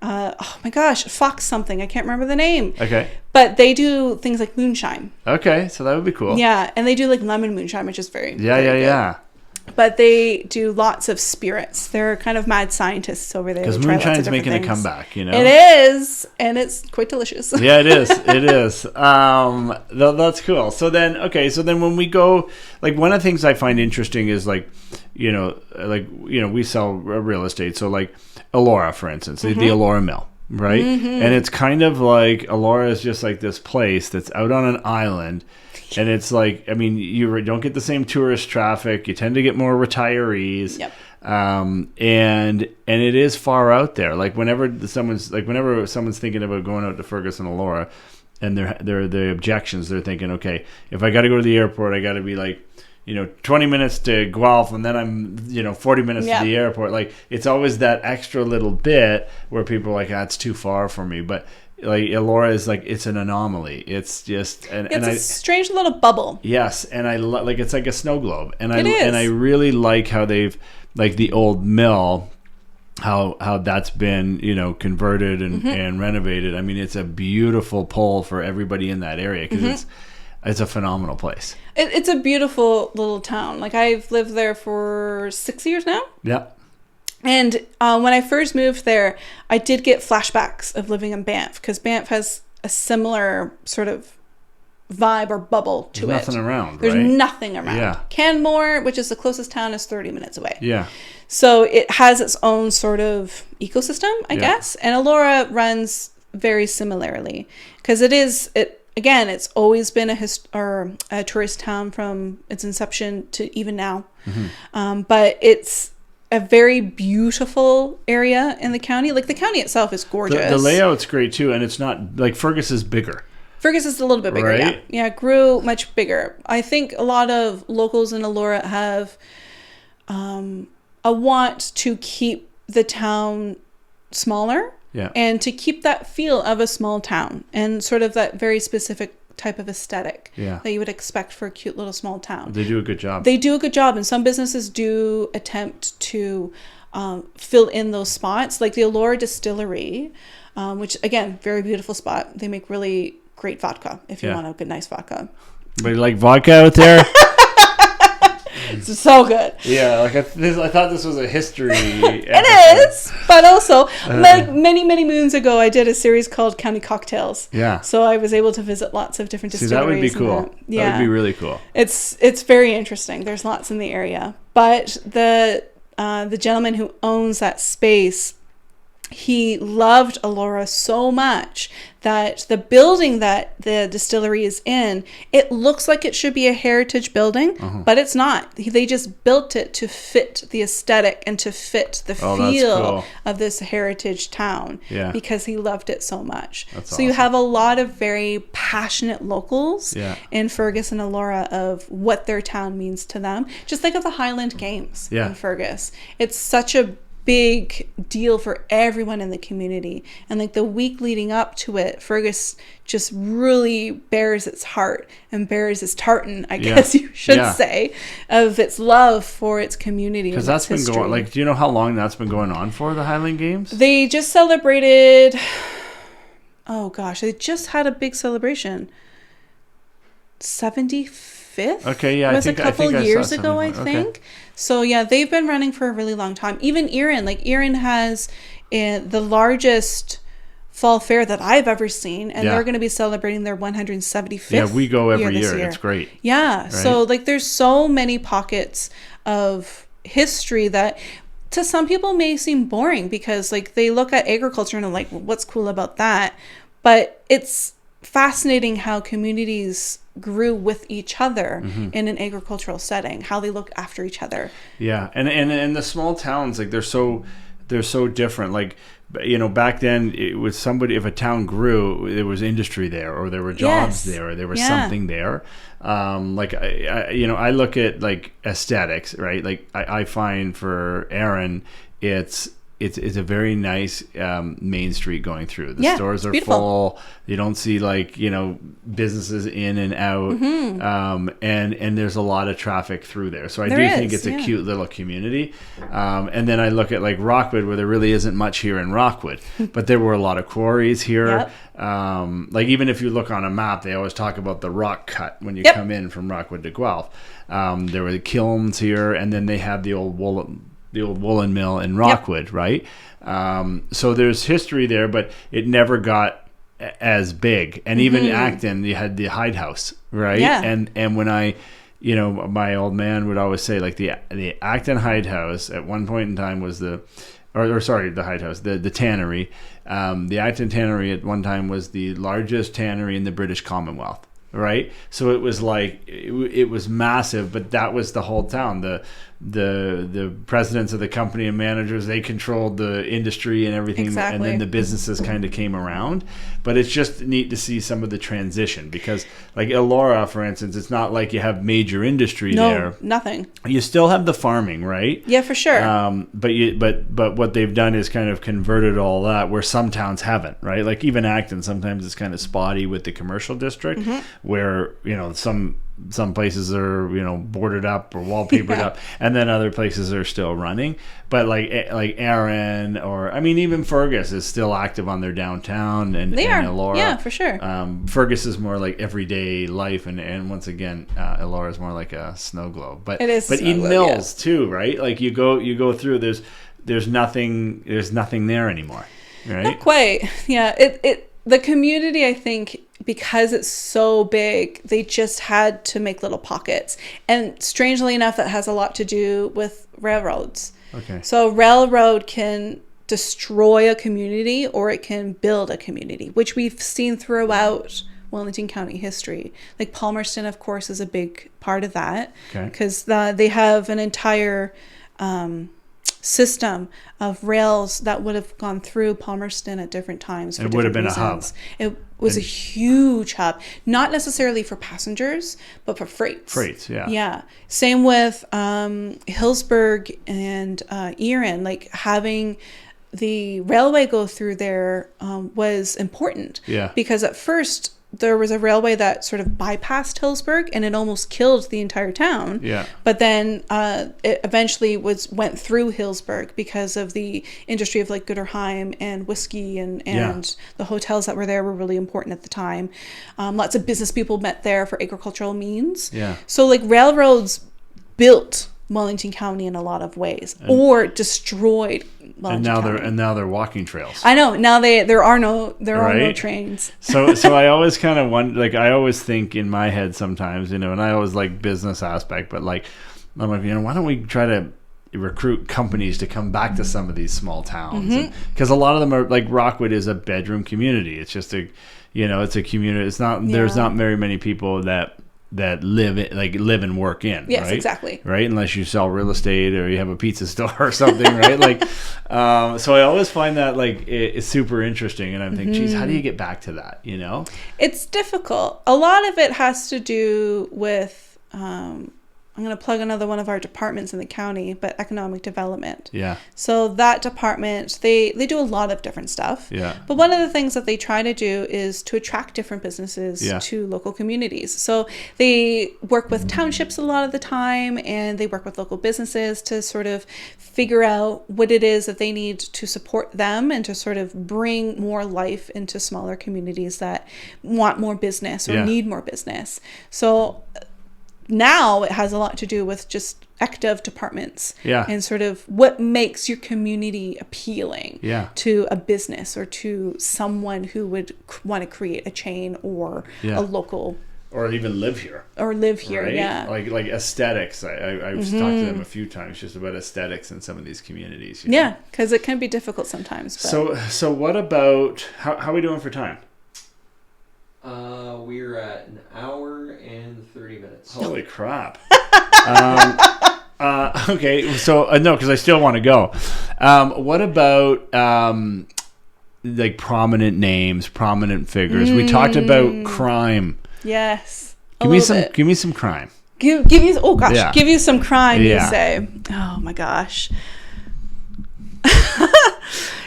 Oh my gosh, Fox something. I can't remember the name. Okay. But they do things like moonshine. Okay, so that would be cool. Yeah, and they do like lemon moonshine, which is very good. But they do lots of spirits. They're kind of mad scientists over there. Because moonshine's making a comeback, you know? It is, and it's quite delicious. Yeah, it is. It is. That's cool. So then when we go, like, one of the things I find interesting is we sell real estate. So like Elora, for instance, the Elora Mill, right? And it's kind of like Elora is just like this place that's out on an island. And it's like, I mean, you don't get the same tourist traffic. You tend to get more retirees. Yep. And it is far out there. Like whenever someone's thinking about going out to Ferguson, Elora, and the objections, they're thinking, okay, if I got to go to the airport, I got to be like, 20 minutes to Guelph, and then I'm, 40 minutes to the airport. Like, it's always that extra little bit where people are like, it's too far for me. But like Elora is like, it's an anomaly. It's just It's a strange little bubble. Yes, and I like, it's like a snow globe, and It is. and I really like how they've, like, the old mill, how that's been, you know, converted and renovated. I mean, it's a beautiful pull for everybody in that area, because it's a phenomenal place. It's a beautiful little town. Like, I've lived there for 6 years now. Yeah. And when I first moved there, I did get flashbacks of living in Banff, because Banff has a similar sort of vibe or bubble to There's it. nothing around, There's right? nothing around. Yeah. Canmore, which is the closest town, is 30 minutes away. Yeah. So it has its own sort of ecosystem, I guess. And Elora runs very similarly, because again, it's always been a tourist town from its inception to even now. But it's a very beautiful area in the county. Like, the county itself is gorgeous. The layout's great too, and it's not like Fergus is bigger. Fergus is a little bit bigger, Right? yeah. Yeah, it grew much bigger. I think a lot of locals in Elora have a want to keep the town smaller, and to keep that feel of a small town, and sort of that very specific type of aesthetic that you would expect for a cute little small town. They do a good job. They do a good job, and some businesses do attempt to fill in those spots, like the Elora Distillery, which, again, very beautiful spot. They make really great vodka if you want a good, nice vodka. But you like vodka out there? It's so good. Yeah, like I thought this was a history episode. It is, but also, like many moons ago, I did a series called County Cocktails. Yeah. So I was able to visit lots of different distilleries. That would be cool. Yeah. That would be really cool. It's very interesting. There's lots in the area. But the gentleman who owns that space, he loved Elora so much that the building that the distillery is in, it looks like it should be a heritage building, but it's not. They just built it to fit the aesthetic and to fit the feel of this heritage town, because he loved it so much. That's so awesome. You have a lot of very passionate locals in Fergus and Elora of what their town means to them. Just think of the Highland Games in Fergus. It's such a big deal for everyone in the community, and like the week leading up to it, Fergus just really bears its heart and bears its tartan, I guess you should say, of its love for its community. Because that's been going, like, do you know how long that's been going on for, the Highland Games? They just celebrated, they just had a big celebration. 75th? Okay, yeah. It was a couple years ago, I think. Okay. So, yeah, they've been running for a really long time. Even Erin, Erin has the largest fall fair that I've ever seen, and they're going to be celebrating their 175th. Yeah, we go every year. It's great. Yeah, right? So there's so many pockets of history that to some people may seem boring, because they look at agriculture and are like, well, what's cool about that? But it's fascinating how communities grew with each other in an agricultural setting, how they look after each other. Yeah, and the small towns, they're so different. Back then it was somebody, if a town grew, there was industry there, or there were jobs there, or there was something there. I look at aesthetics, right? I find for Erin, it's a very nice main street going through. The stores are full. You don't see businesses in and out, and there's a lot of traffic through there. So I think it's a cute little community. And then I look at Rockwood, where there really isn't much here in Rockwood, but there were a lot of quarries here. Even if you look on a map, they always talk about the rock cut when you come in from Rockwood to Guelph. There were the kilns here, and then they have the old woolen mill in Rockwood, right? So there's history there, but it never got as big. And even Acton, you had the Hyde House, right? Yeah. And when my old man would always say, the Acton Hyde House at one point in time was the Hyde House, the tannery. The Acton Tannery at one time was the largest tannery in the British Commonwealth. Right, so it was it was massive, but that was the whole town. the presidents of the company and managers, they controlled the industry and everything. Exactly. And then the businesses kind of came around. But it's just neat to see some of the transition, because like Elora, for instance, it's not like you have major industry there. No, nothing. You still have the farming, right? Yeah, for sure. But what they've done is kind of converted all that, where some towns haven't, right? Like even Acton, sometimes it's kind of spotty with the commercial district, where some places are boarded up or wallpapered up, and then other places are still running. But like Erin, or I mean even Fergus is still active on their downtown, and Elora. Yeah, for sure. Fergus is more like everyday life, and once again, Elora is more like a snow globe. But it is. But Eden Mills too, right? Like you go through, there's nothing there anymore, right? Not quite. Yeah. The community, I think, because it's so big, they just had to make little pockets. And strangely enough, that has a lot to do with railroads. Okay. So railroad can destroy a community, or it can build a community, which we've seen throughout Wellington County history. Like Palmerston, of course, is a big part of that, because they have an entire system of rails that would have gone through Palmerston at different times. For it would have been reasons. a hub. It was a huge hub, not necessarily for passengers, but for freights. Freights, yeah. Yeah. Same with Hillsburg and Erin. Like having the railway go through there was important. Yeah. Because at first there was a railway that sort of bypassed Hillsburg, and it almost killed the entire town. Yeah. But then it eventually went through Hillsburg because of the industry of like Gooderheim and whiskey, and the hotels that were there were really important at the time. Lots of business people met there for agricultural means. Yeah. So like railroads built Wellington County in a lot of ways, or destroyed Wellington County. And now they're walking trails. I know. Now there are no trains. So I always kind of wonder, like I always think in my head sometimes, and I always like business aspect, but like I'm like, why don't we try to recruit companies to come back to some of these small towns? Because a lot of them are like Rockwood is a bedroom community. It's just it's a community. It's not there's not very many people that live and work in. Yes, right? exactly. Right, unless you sell real estate or you have a pizza store or something, right? Like, so I always find that like it's super interesting, and I'm thinking, geez, how do you get back to that? It's difficult. A lot of it has to do with. I'm going to plug another one of our departments in the county, but economic development. Yeah. So that department, they do a lot of different stuff. Yeah. But one of the things that they try to do is to attract different businesses to local communities. So they work with townships a lot of the time, and they work with local businesses to sort of figure out what it is that they need to support them, and to sort of bring more life into smaller communities that want more business or need more business. So now it has a lot to do with just active departments and sort of what makes your community appealing to a business or to someone who would want to create a chain or a local, or even live here, right? like aesthetics. I've talked to them a few times just about aesthetics in some of these communities. Because it can be difficult sometimes. But. So what about how are we doing for time? We're at an hour and 30 minutes. Holy crap. Okay, so no, because I still want to go. What about like prominent names, prominent figures? We talked about crime. Yes. Give me some crime. Give you give you some crime, you Yeah. say. Oh my gosh.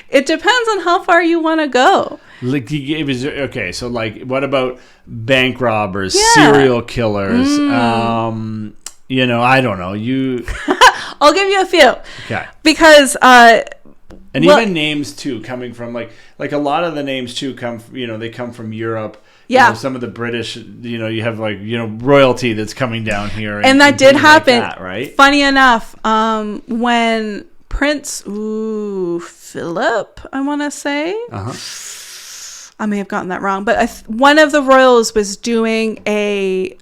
It depends on how far you want to go. Like okay, so like what about bank robbers, serial killers? I don't know. I'll give you a few. Okay. Because even names too, coming from like a lot of the names too come they come from Europe. Yeah. Some of the British, you have like royalty that's coming down here, and that did happen. Like that, right? Funny enough, when Prince Philip, I want to say. I may have gotten that wrong, but one of the royals was doing their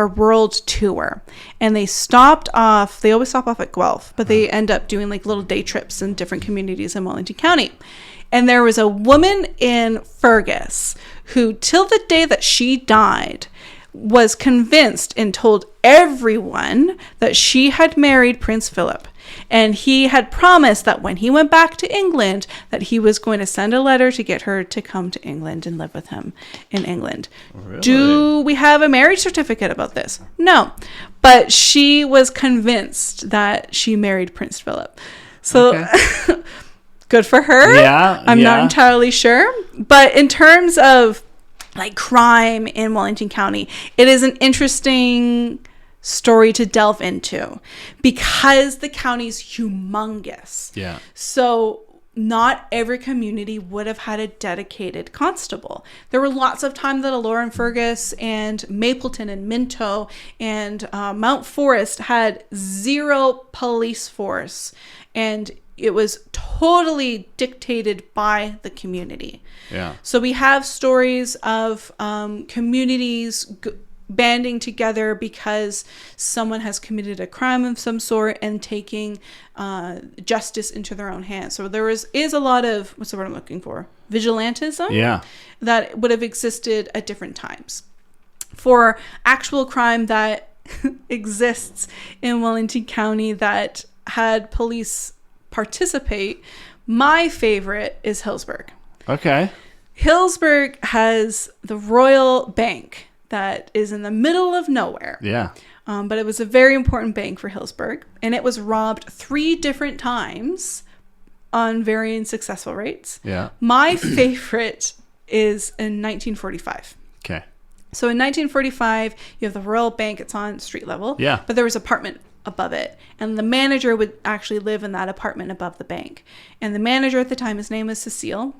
world tour, and they stopped off. They always stop off at Guelph, but they end up doing like little day trips in different communities in Wellington County. And there was a woman in Fergus who, till the day that she died, was convinced and told everyone that she had married Prince Philip. And he had promised that when he went back to England, that he was going to send a letter to get her to come to England and live with him in England. Really? Do we have a marriage certificate about this? No. But she was convinced that she married Prince Philip. So Okay. good for her. Yeah. I'm not entirely sure. But in terms of like crime in Wellington County, it is an interesting story to delve into because the county's humongous. Yeah. So not every community would have had a dedicated constable. There were lots of times that Allura and Fergus and Mapleton and Minto and Mount Forest had zero police force, and it was totally dictated by the community. Yeah. So we have stories of communities banding together because someone has committed a crime of some sort and taking justice into their own hands. So there is a lot of, what's the word I'm looking for? Vigilantism? Yeah. That would have existed at different times. For actual crime that exists in Wellington County that had police participate, my favorite is Hillsburg. Okay. Hillsburg has the Royal Bank that is in the middle of nowhere. Yeah. But it was a very important bank for Hillsburg, and it was robbed 3 different times on varying successful rates. Yeah. My favorite is in 1945. Okay. So in 1945, you have the Royal Bank. It's on street level. Yeah. But there was an apartment above it, and the manager would actually live in that apartment above the bank. And the manager at the time, his name was Cecile,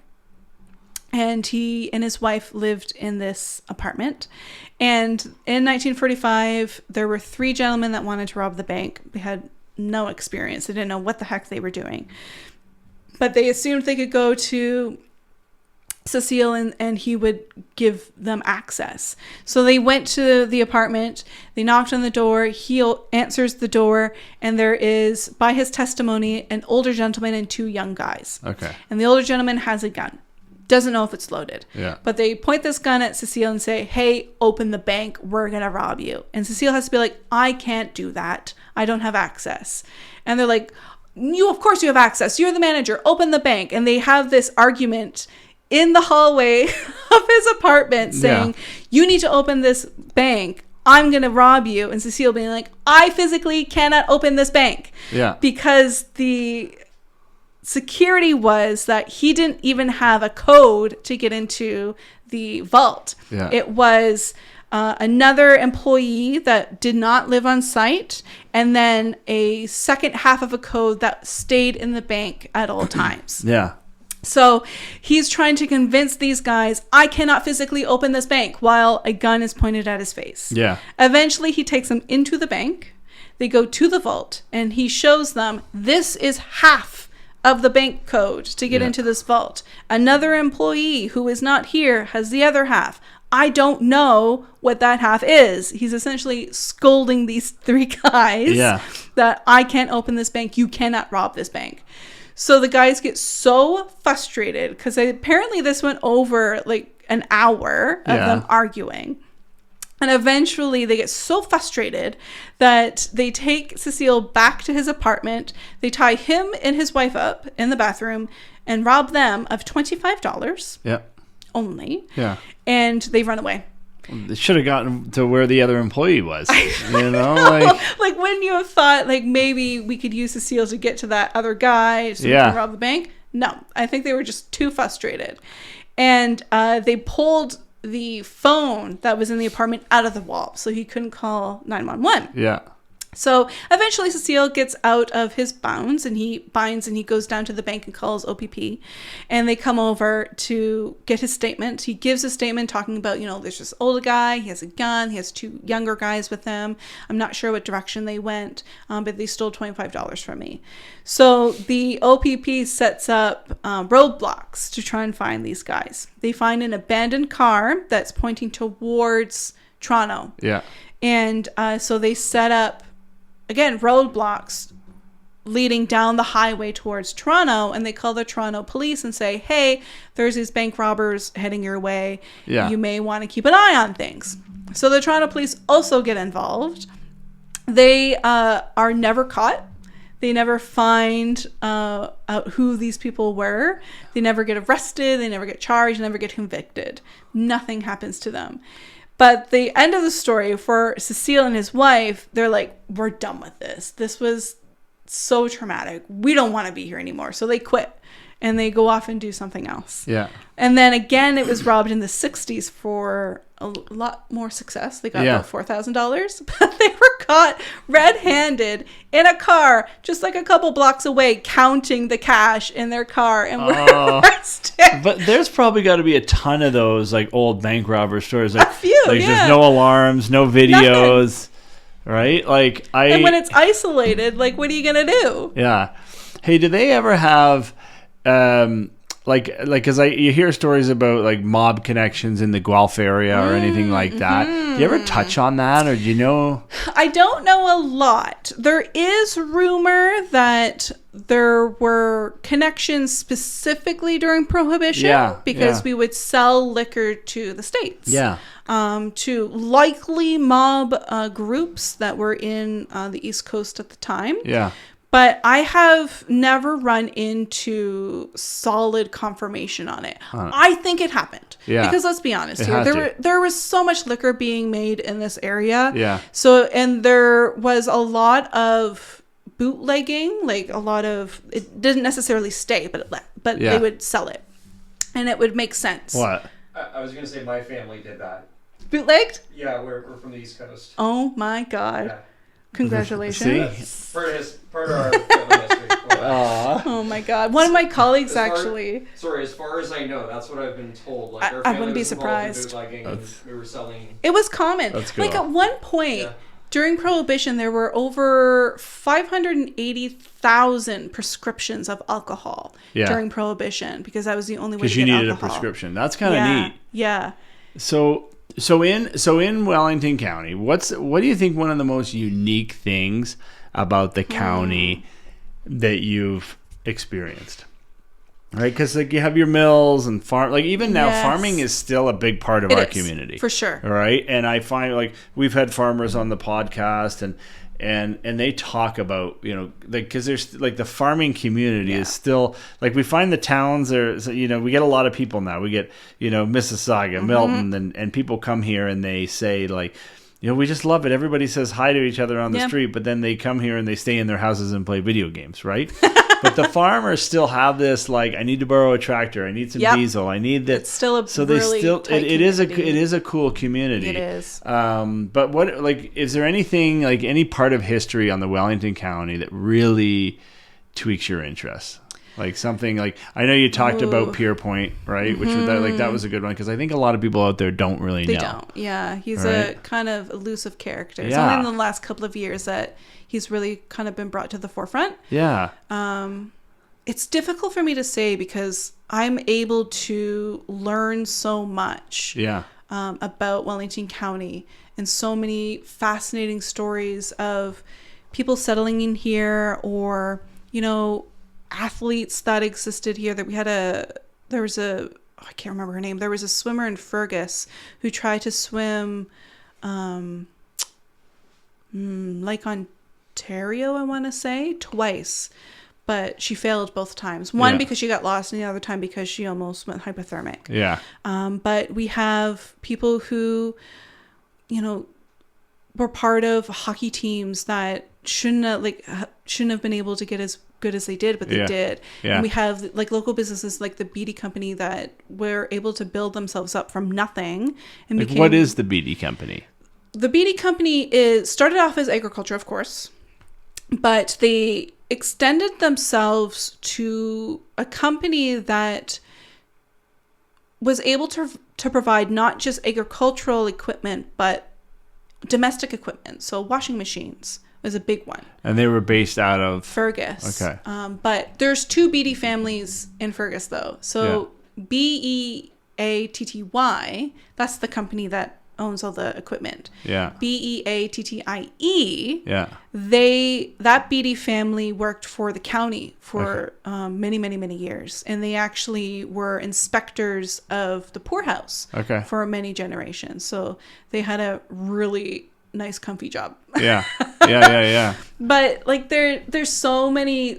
and he and his wife lived in this apartment. And in 1945, there were 3 gentlemen that wanted to rob the bank. They had no experience. They didn't know what the heck they were doing. But they assumed they could go to Cecile and he would give them access. So they went to the apartment. They knocked on the door. He answers the door. And there is, by his testimony, an older gentleman and 2 young guys. Okay. And the older gentleman has a gun. Doesn't know if it's loaded. Yeah. But they point this gun at Cecile and say, hey, open the bank. We're going to rob you. And Cecile has to be like, I can't do that. I don't have access. And they're like, of course you have access. You're the manager. Open the bank. And they have this argument in the hallway of his apartment saying, you need to open this bank. I'm going to rob you. And Cecile being like, I physically cannot open this bank. Yeah. Because the security was that he didn't even have a code to get into the vault. Yeah. It was another employee that did not live on site, and then a second half of a code that stayed in the bank at all times. Yeah. So he's trying to convince these guys, I cannot physically open this bank, while a gun is pointed at his face. Yeah. Eventually, he takes them into the bank. They go to the vault, and he shows them, this is half of the bank code to get into this vault. Another employee who is not here has the other half. I don't know what that half is. He's essentially scolding these 3 guys that I can't open this bank. You cannot rob this bank. So the guys get so frustrated because apparently this went over like an hour of them arguing. And eventually they get so frustrated that they take Cecile back to his apartment. They tie him and his wife up in the bathroom and rob them of $25 only. Yeah. And they run away. They should have gotten to where the other employee was. You know, like wouldn't you have thought like maybe we could use Cecile to get to that other guy so we can rob the bank? No, I think they were just too frustrated. And they pulled the phone that was in the apartment out of the wall so he couldn't call 911. Yeah. So eventually Cecile gets out of his bounds and he goes down to the bank and calls OPP, and they come over to get his statement. He gives a statement talking about, there's this older guy, he has a gun, he has 2 younger guys with him. I'm not sure what direction they went, but they stole $25 from me. So the OPP sets up roadblocks to try and find these guys. They find an abandoned car that's pointing towards Toronto. Yeah. And so they set up, again, roadblocks leading down the highway towards Toronto, and they call the Toronto police and say, hey, there's these bank robbers heading your way. Yeah. You may want to keep an eye on things. So the Toronto police also get involved. They are never caught. They never find out who these people were. They never get arrested. They never get charged. Never get convicted. Nothing happens to them. But the end of the story for Cecile and his wife, they're like, we're done with this. This was so traumatic. We don't want to be here anymore. So they quit and they go off and do something else. Yeah. And then again, it was robbed in the 60s for a lot more success. They got about $4,000, but they were caught red-handed in a car just like a couple blocks away, counting the cash in their car, and were arrested. But there's probably got to be a ton of those like old bank robber stories. Like, a few, like there's no alarms, no videos, right? Like and when it's isolated, like what are you gonna do? Yeah. Hey, do they ever have because you hear stories about like mob connections in the Guelph area or anything like that. Do you ever touch on that, or do you know? I don't know a lot. There is rumor that there were connections specifically during Prohibition because we would sell liquor to the States. Yeah. To likely mob groups that were in the East Coast at the time. Yeah. But I have never run into solid confirmation on it. I think it happened. Yeah. Because let's be honest here. There was so much liquor being made in this area. Yeah. So, and there was a lot of bootlegging, like a lot of, it didn't necessarily stay, but they would sell it. And it would make sense. What? I was going to say my family did that. Bootlegged? Yeah, we're from the East Coast. Oh my God. Yeah. Congratulations. Part of our family history. Oh my God. One of my colleagues actually. As far as I know, that's what I've been told. Like, our I family wouldn't be was involved in surprised. bootlegging, and we were selling. It was common. That's cool. Like at one point during Prohibition, there were over 580,000 prescriptions of alcohol during Prohibition because that was the only way to get alcohol. Because you needed a prescription. That's kind of neat. Yeah. So in Wellington County, what do you think one of the most unique things about the county that you've experienced? Right, because like you have your mills and farm, like even now farming is still a big part of our community for sure. Right, and I find like we've had farmers on the podcast and they talk about, you know, like because there's like the farming community is still like we find the towns are, you know, we get a lot of people now. We get, you know, Mississauga, Milton, and people come here and they say like, you know, we just love it. Everybody says hi to each other on the street, but then they come here and they stay in their houses and play video games, right? But the farmers still have this like, I need to borrow a tractor, I need some diesel, I need this. It's still a really tight it is a cool community. It is. But what, like, is there anything like any part of history on the Wellington County that really tweaks your interest? Like something like, I know you talked about Pierpoint, right? Which was that was a good one because I think a lot of people out there don't really know. They don't. Yeah, he's a kind of elusive character. It's only in the last couple of years that he's really kind of been brought to the forefront. Yeah. It's difficult for me to say because I'm able to learn so much about Wellington County and so many fascinating stories of people settling in here or, you know, athletes that existed here. That we had I can't remember her name. There was a swimmer in Fergus who tried to swim Lake Ontario, I want to say, twice, but she failed both times. One because she got lost, and the other time because she almost went hypothermic. Yeah. But we have people who, you know, were part of hockey teams that shouldn't have been able to get as good as they did, but they did. Yeah. And we have like local businesses like the Beatty Company that were able to build themselves up from nothing. And like, what is the Beatty Company? The Beatty Company started off as agriculture, of course, but they extended themselves to a company that was able to provide not just agricultural equipment, but domestic equipment. So washing machines was a big one. And they were based out of Fergus. Okay. But there's two Beatty families in Fergus, though. So Beatty, that's the company that owns all the equipment. Yeah. Beattie. Yeah. That Beattie family worked for the county for many, many, many years. And they actually were inspectors of the Poor House for many generations. So they had a really nice, comfy job. Yeah. Yeah. But like there's so many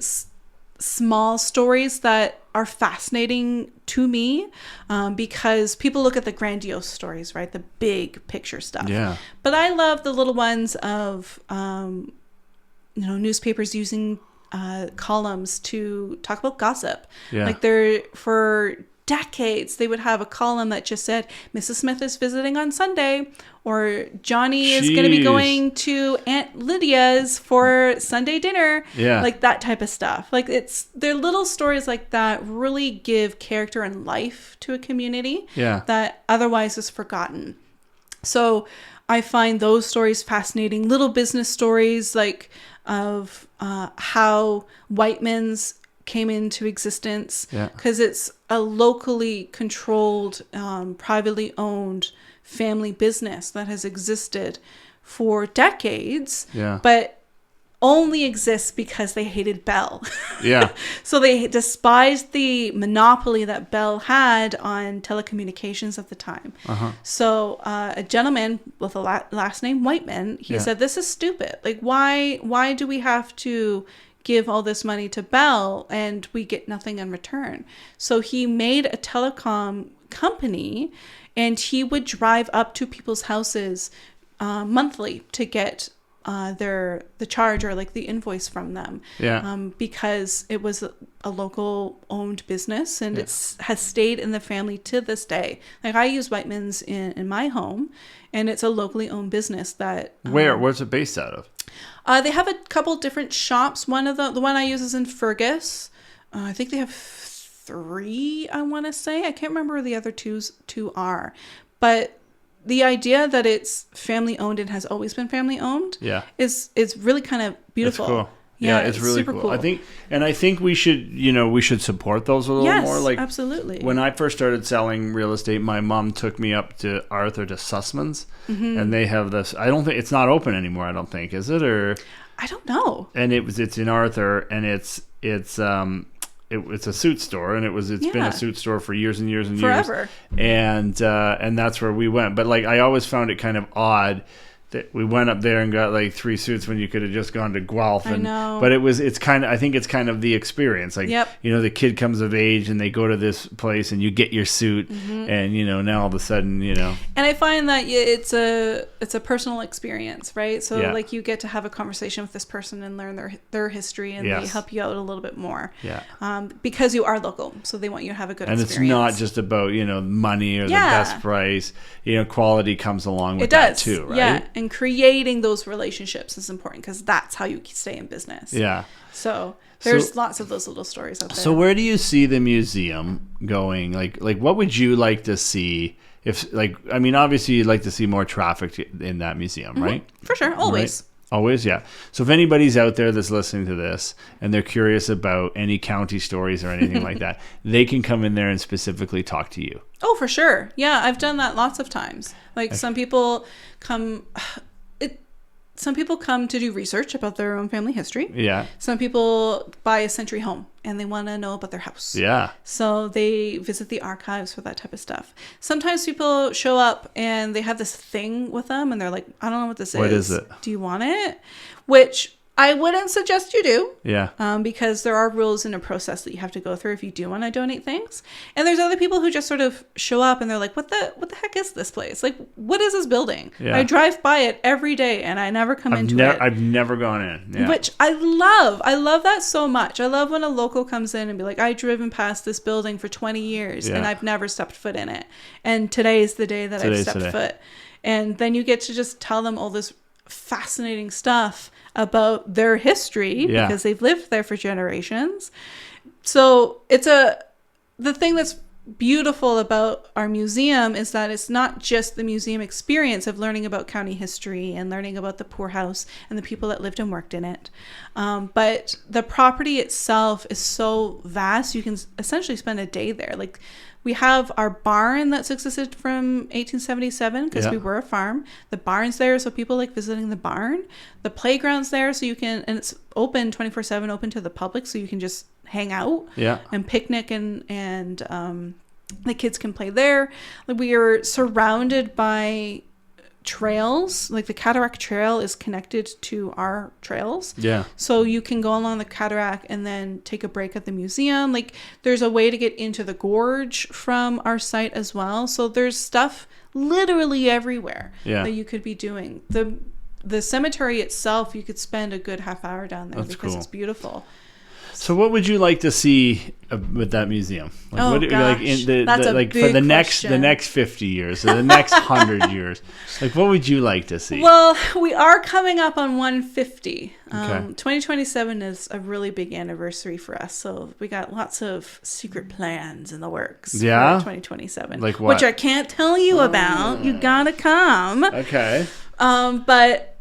small stories that are fascinating to me, because people look at the grandiose stories, right? The big picture stuff. Yeah. But I love the little ones of, newspapers using columns to talk about gossip. Yeah. Like for decades, they would have a column that just said, Mrs. Smith is visiting on Sunday, or Johnny is going to be going to Aunt Lydia's for Sunday dinner. Yeah. Like that type of stuff. Like they're little stories like that really give character and life to a community that otherwise is forgotten. So I find those stories fascinating. Little business stories like of how Whiteman's came into existence, because it's a locally controlled, privately owned family business that has existed for decades, but only exists because they hated Bell. Yeah. So they despised the monopoly that Bell had on telecommunications at the time. So a gentleman with a last name Whiteman, he said, this is stupid. Like, why do we have to give all this money to Bell and we get nothing in return? So he made a telecom company, and he would drive up to people's houses monthly to get the charge or like the invoice from them, because it was a local owned business, and it has stayed in the family to this day. Like I use Whiteman's in my home, and it's a locally owned business that where's it based out of? They have a couple different shops. One of the one I use is in Fergus. I think they have 3, I want to say. I can't remember where the other two are. But the idea that it's family owned and has always been family owned is really kind of beautiful. It's cool. Yeah, it's really cool. I think we should support those a little more. Like, absolutely. When I first started selling real estate, my mom took me up to Arthur to Sussman's, and they have this. I don't think it's not open anymore. I don't think, is it, or I don't know. And it's in Arthur, and it's a suit store, and it's been a suit store for years and years and forever. And that's where we went. But like I always found it kind of odd that we went up there and got like 3 suits when you could have just gone to Guelph. I know. But I think it's kind of the experience. Like, the kid comes of age and they go to this place and you get your suit, and now all of a sudden, And I find that it's a personal experience, right? So like you get to have a conversation with this person and learn their history, and they help you out a little bit more. Because you are local, so they want you to have a good experience. And it's not just about, money or the best price. Quality comes along with that too, right? Yeah. And creating those relationships is important, because that's how you stay in business. Yeah. So there's lots of those little stories out there. So where do you see the museum going? Like what would you like to see? Obviously you'd like to see more traffic in that museum, right? For sure. Always. Right? Always, yeah. So if anybody's out there that's listening to this and they're curious about any county stories or anything like that, they can come in there and specifically talk to you. Oh, for sure. Yeah, I've done that lots of times. Like some people come to do research about their own family history. Yeah. Some people buy a century home and they want to know about their house. Yeah. So they visit the archives for that type of stuff. Sometimes people show up and they have this thing with them and they're like, I don't know what this is. What is it? Do you want it? Which I wouldn't suggest you do. Yeah. Because there are rules in a process that you have to go through if you do want to donate things. And there's other people who just sort of show up and they're like, what the heck is this place? Like, what is this building? Yeah. I drive by it every day and I never come into it. I've never gone in. Yeah. Which I love. I love that so much. I love when a local comes in and be like, I've driven past this building for 20 years and I've never stepped foot in it. And today is the day that I've stepped foot. And then you get to just tell them all this fascinating stuff about their history because they've lived there for generations. So the thing that's beautiful about our museum is that it's not just the museum experience of learning about county history and learning about the Poor House and the people that lived and worked in it, but the property itself is so vast you can essentially spend a day there. Like We have our barn that's existed from 1877 because Yeah. we were a farm. The barn's there, so people like visiting the barn. The playground's there, so you can, and it's open 24/7, open to the public, so you can just hang out Yeah. and picnic, and the kids can play there. Like, we are surrounded by trails. Like, the Cataract Trail is connected to our trails. Yeah. So you can go along the cataract and then take a break at the museum. Like, there's a way to get into the gorge from our site as well. So there's stuff literally everywhere Yeah. that you could be doing. The cemetery itself, you could spend a good half hour down there That's because cool. it's beautiful. So what would you like to see with that museum? Like, Oh, like gosh. That's a like for big the question. next 50 years or the next 100 years? Like, what would you like to see? Well, we are coming up on 150. Okay. 2027 is a really big anniversary for us. So we got lots of secret plans in the works Yeah? for 2027. Like what? Which I can't tell you about. You gotta come. Okay. But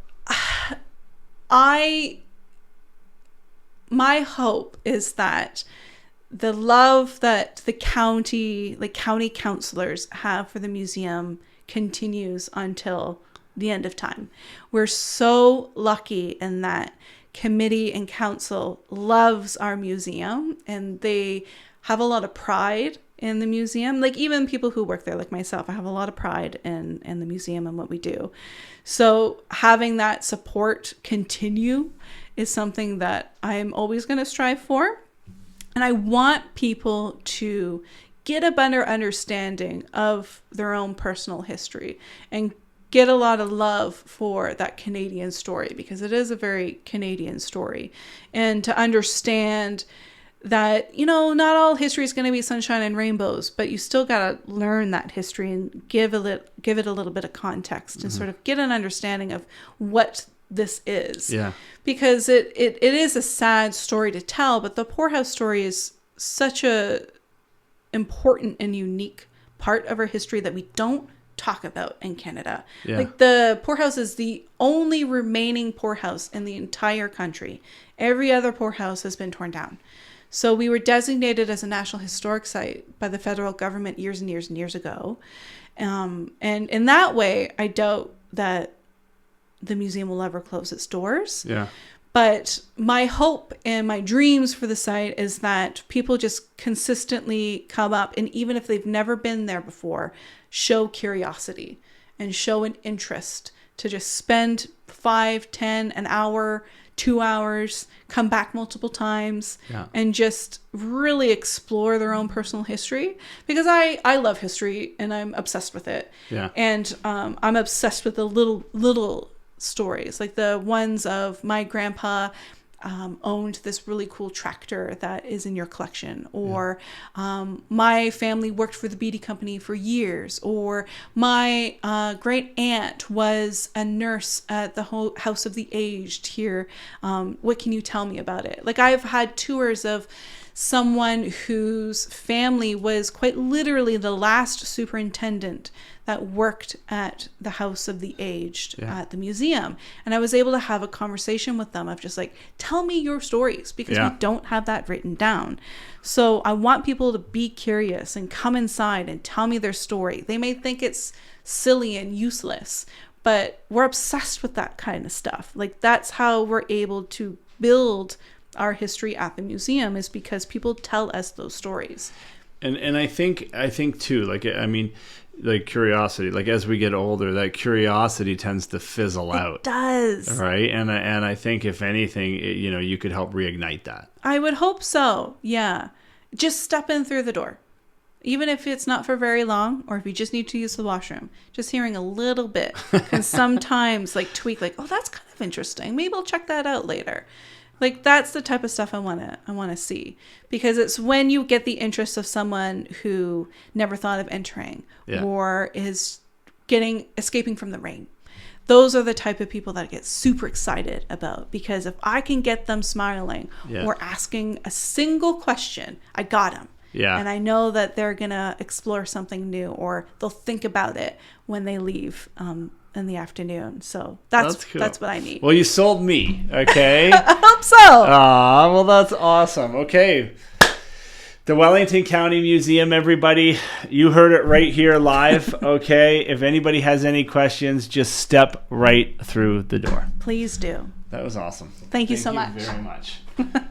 my hope is that the love that the county councilors have for the museum continues until the end of time. We're so lucky in that committee and council loves our museum, and they have a lot of pride in the museum. Like, even people who work there, like myself, I have a lot of pride in the museum and what we do. So having that support continue is something that I'm always going to strive for. And I want people to get a better understanding of their own personal history and get a lot of love for that Canadian story, because it is a very Canadian story. And to understand that, not all history is going to be sunshine and rainbows, but you still got to learn that history and give it a little bit of context and sort of get an understanding of what this is. Yeah. Because it is a sad story to tell, but the poorhouse story is such a important and unique part of our history that we don't talk about in Canada. Yeah. Like, the poorhouse is the only remaining poorhouse in the entire country. Every other poorhouse has been torn down. So we were designated as a National Historic Site by the federal government years and years and years ago. And in that way, I doubt that the museum will ever close its doors. Yeah. But my hope and my dreams for the site is that people just consistently come up, and even if they've never been there before, show curiosity and show an interest to just spend 5, 10, an hour, 2 hours, come back multiple times, Yeah. and just really explore their own personal history. Because I love history and I'm obsessed with it. Yeah. And I'm obsessed with the little stories, like the ones of my grandpa owned this really cool tractor that is in your collection, or my family worked for the Beatty Company for years, or my great aunt was a nurse at the House of the Aged here. What can you tell me about it? Like, I've had tours of someone whose family was quite literally the last superintendent that worked at the House of the Aged at the museum. And I was able to have a conversation with them of just like, tell me your stories, because we don't have that written down. So I want people to be curious and come inside and tell me their story. They may think it's silly and useless, but we're obsessed with that kind of stuff. Like, that's how we're able to build our history at the museum, is because people tell us those stories. And I think too, like curiosity, like as we get older, that curiosity tends to fizzle out. It does. Right. And I think if anything, you could help reignite that. I would hope so. Yeah. Just step in through the door. Even if it's not for very long, or if you just need to use the washroom, just hearing a little bit can sometimes tweak, oh, that's kind of interesting. Maybe I'll check that out later. Like, that's the type of stuff I want to see, because it's when you get the interest of someone who never thought of entering or is escaping from the rain. Those are the type of people that I get super excited about, because if I can get them smiling or asking a single question, I got them. Yeah. And I know that they're going to explore something new, or they'll think about it when they leave in the afternoon. So that's cool. That's what I need. Well, you sold me. Okay. I hope so. Well, that's awesome. Okay. The Wellington County Museum, everybody, you heard it right here live, okay? If anybody has any questions, just step right through the door. Please do. That was awesome. Thank you so much. Thank you very much.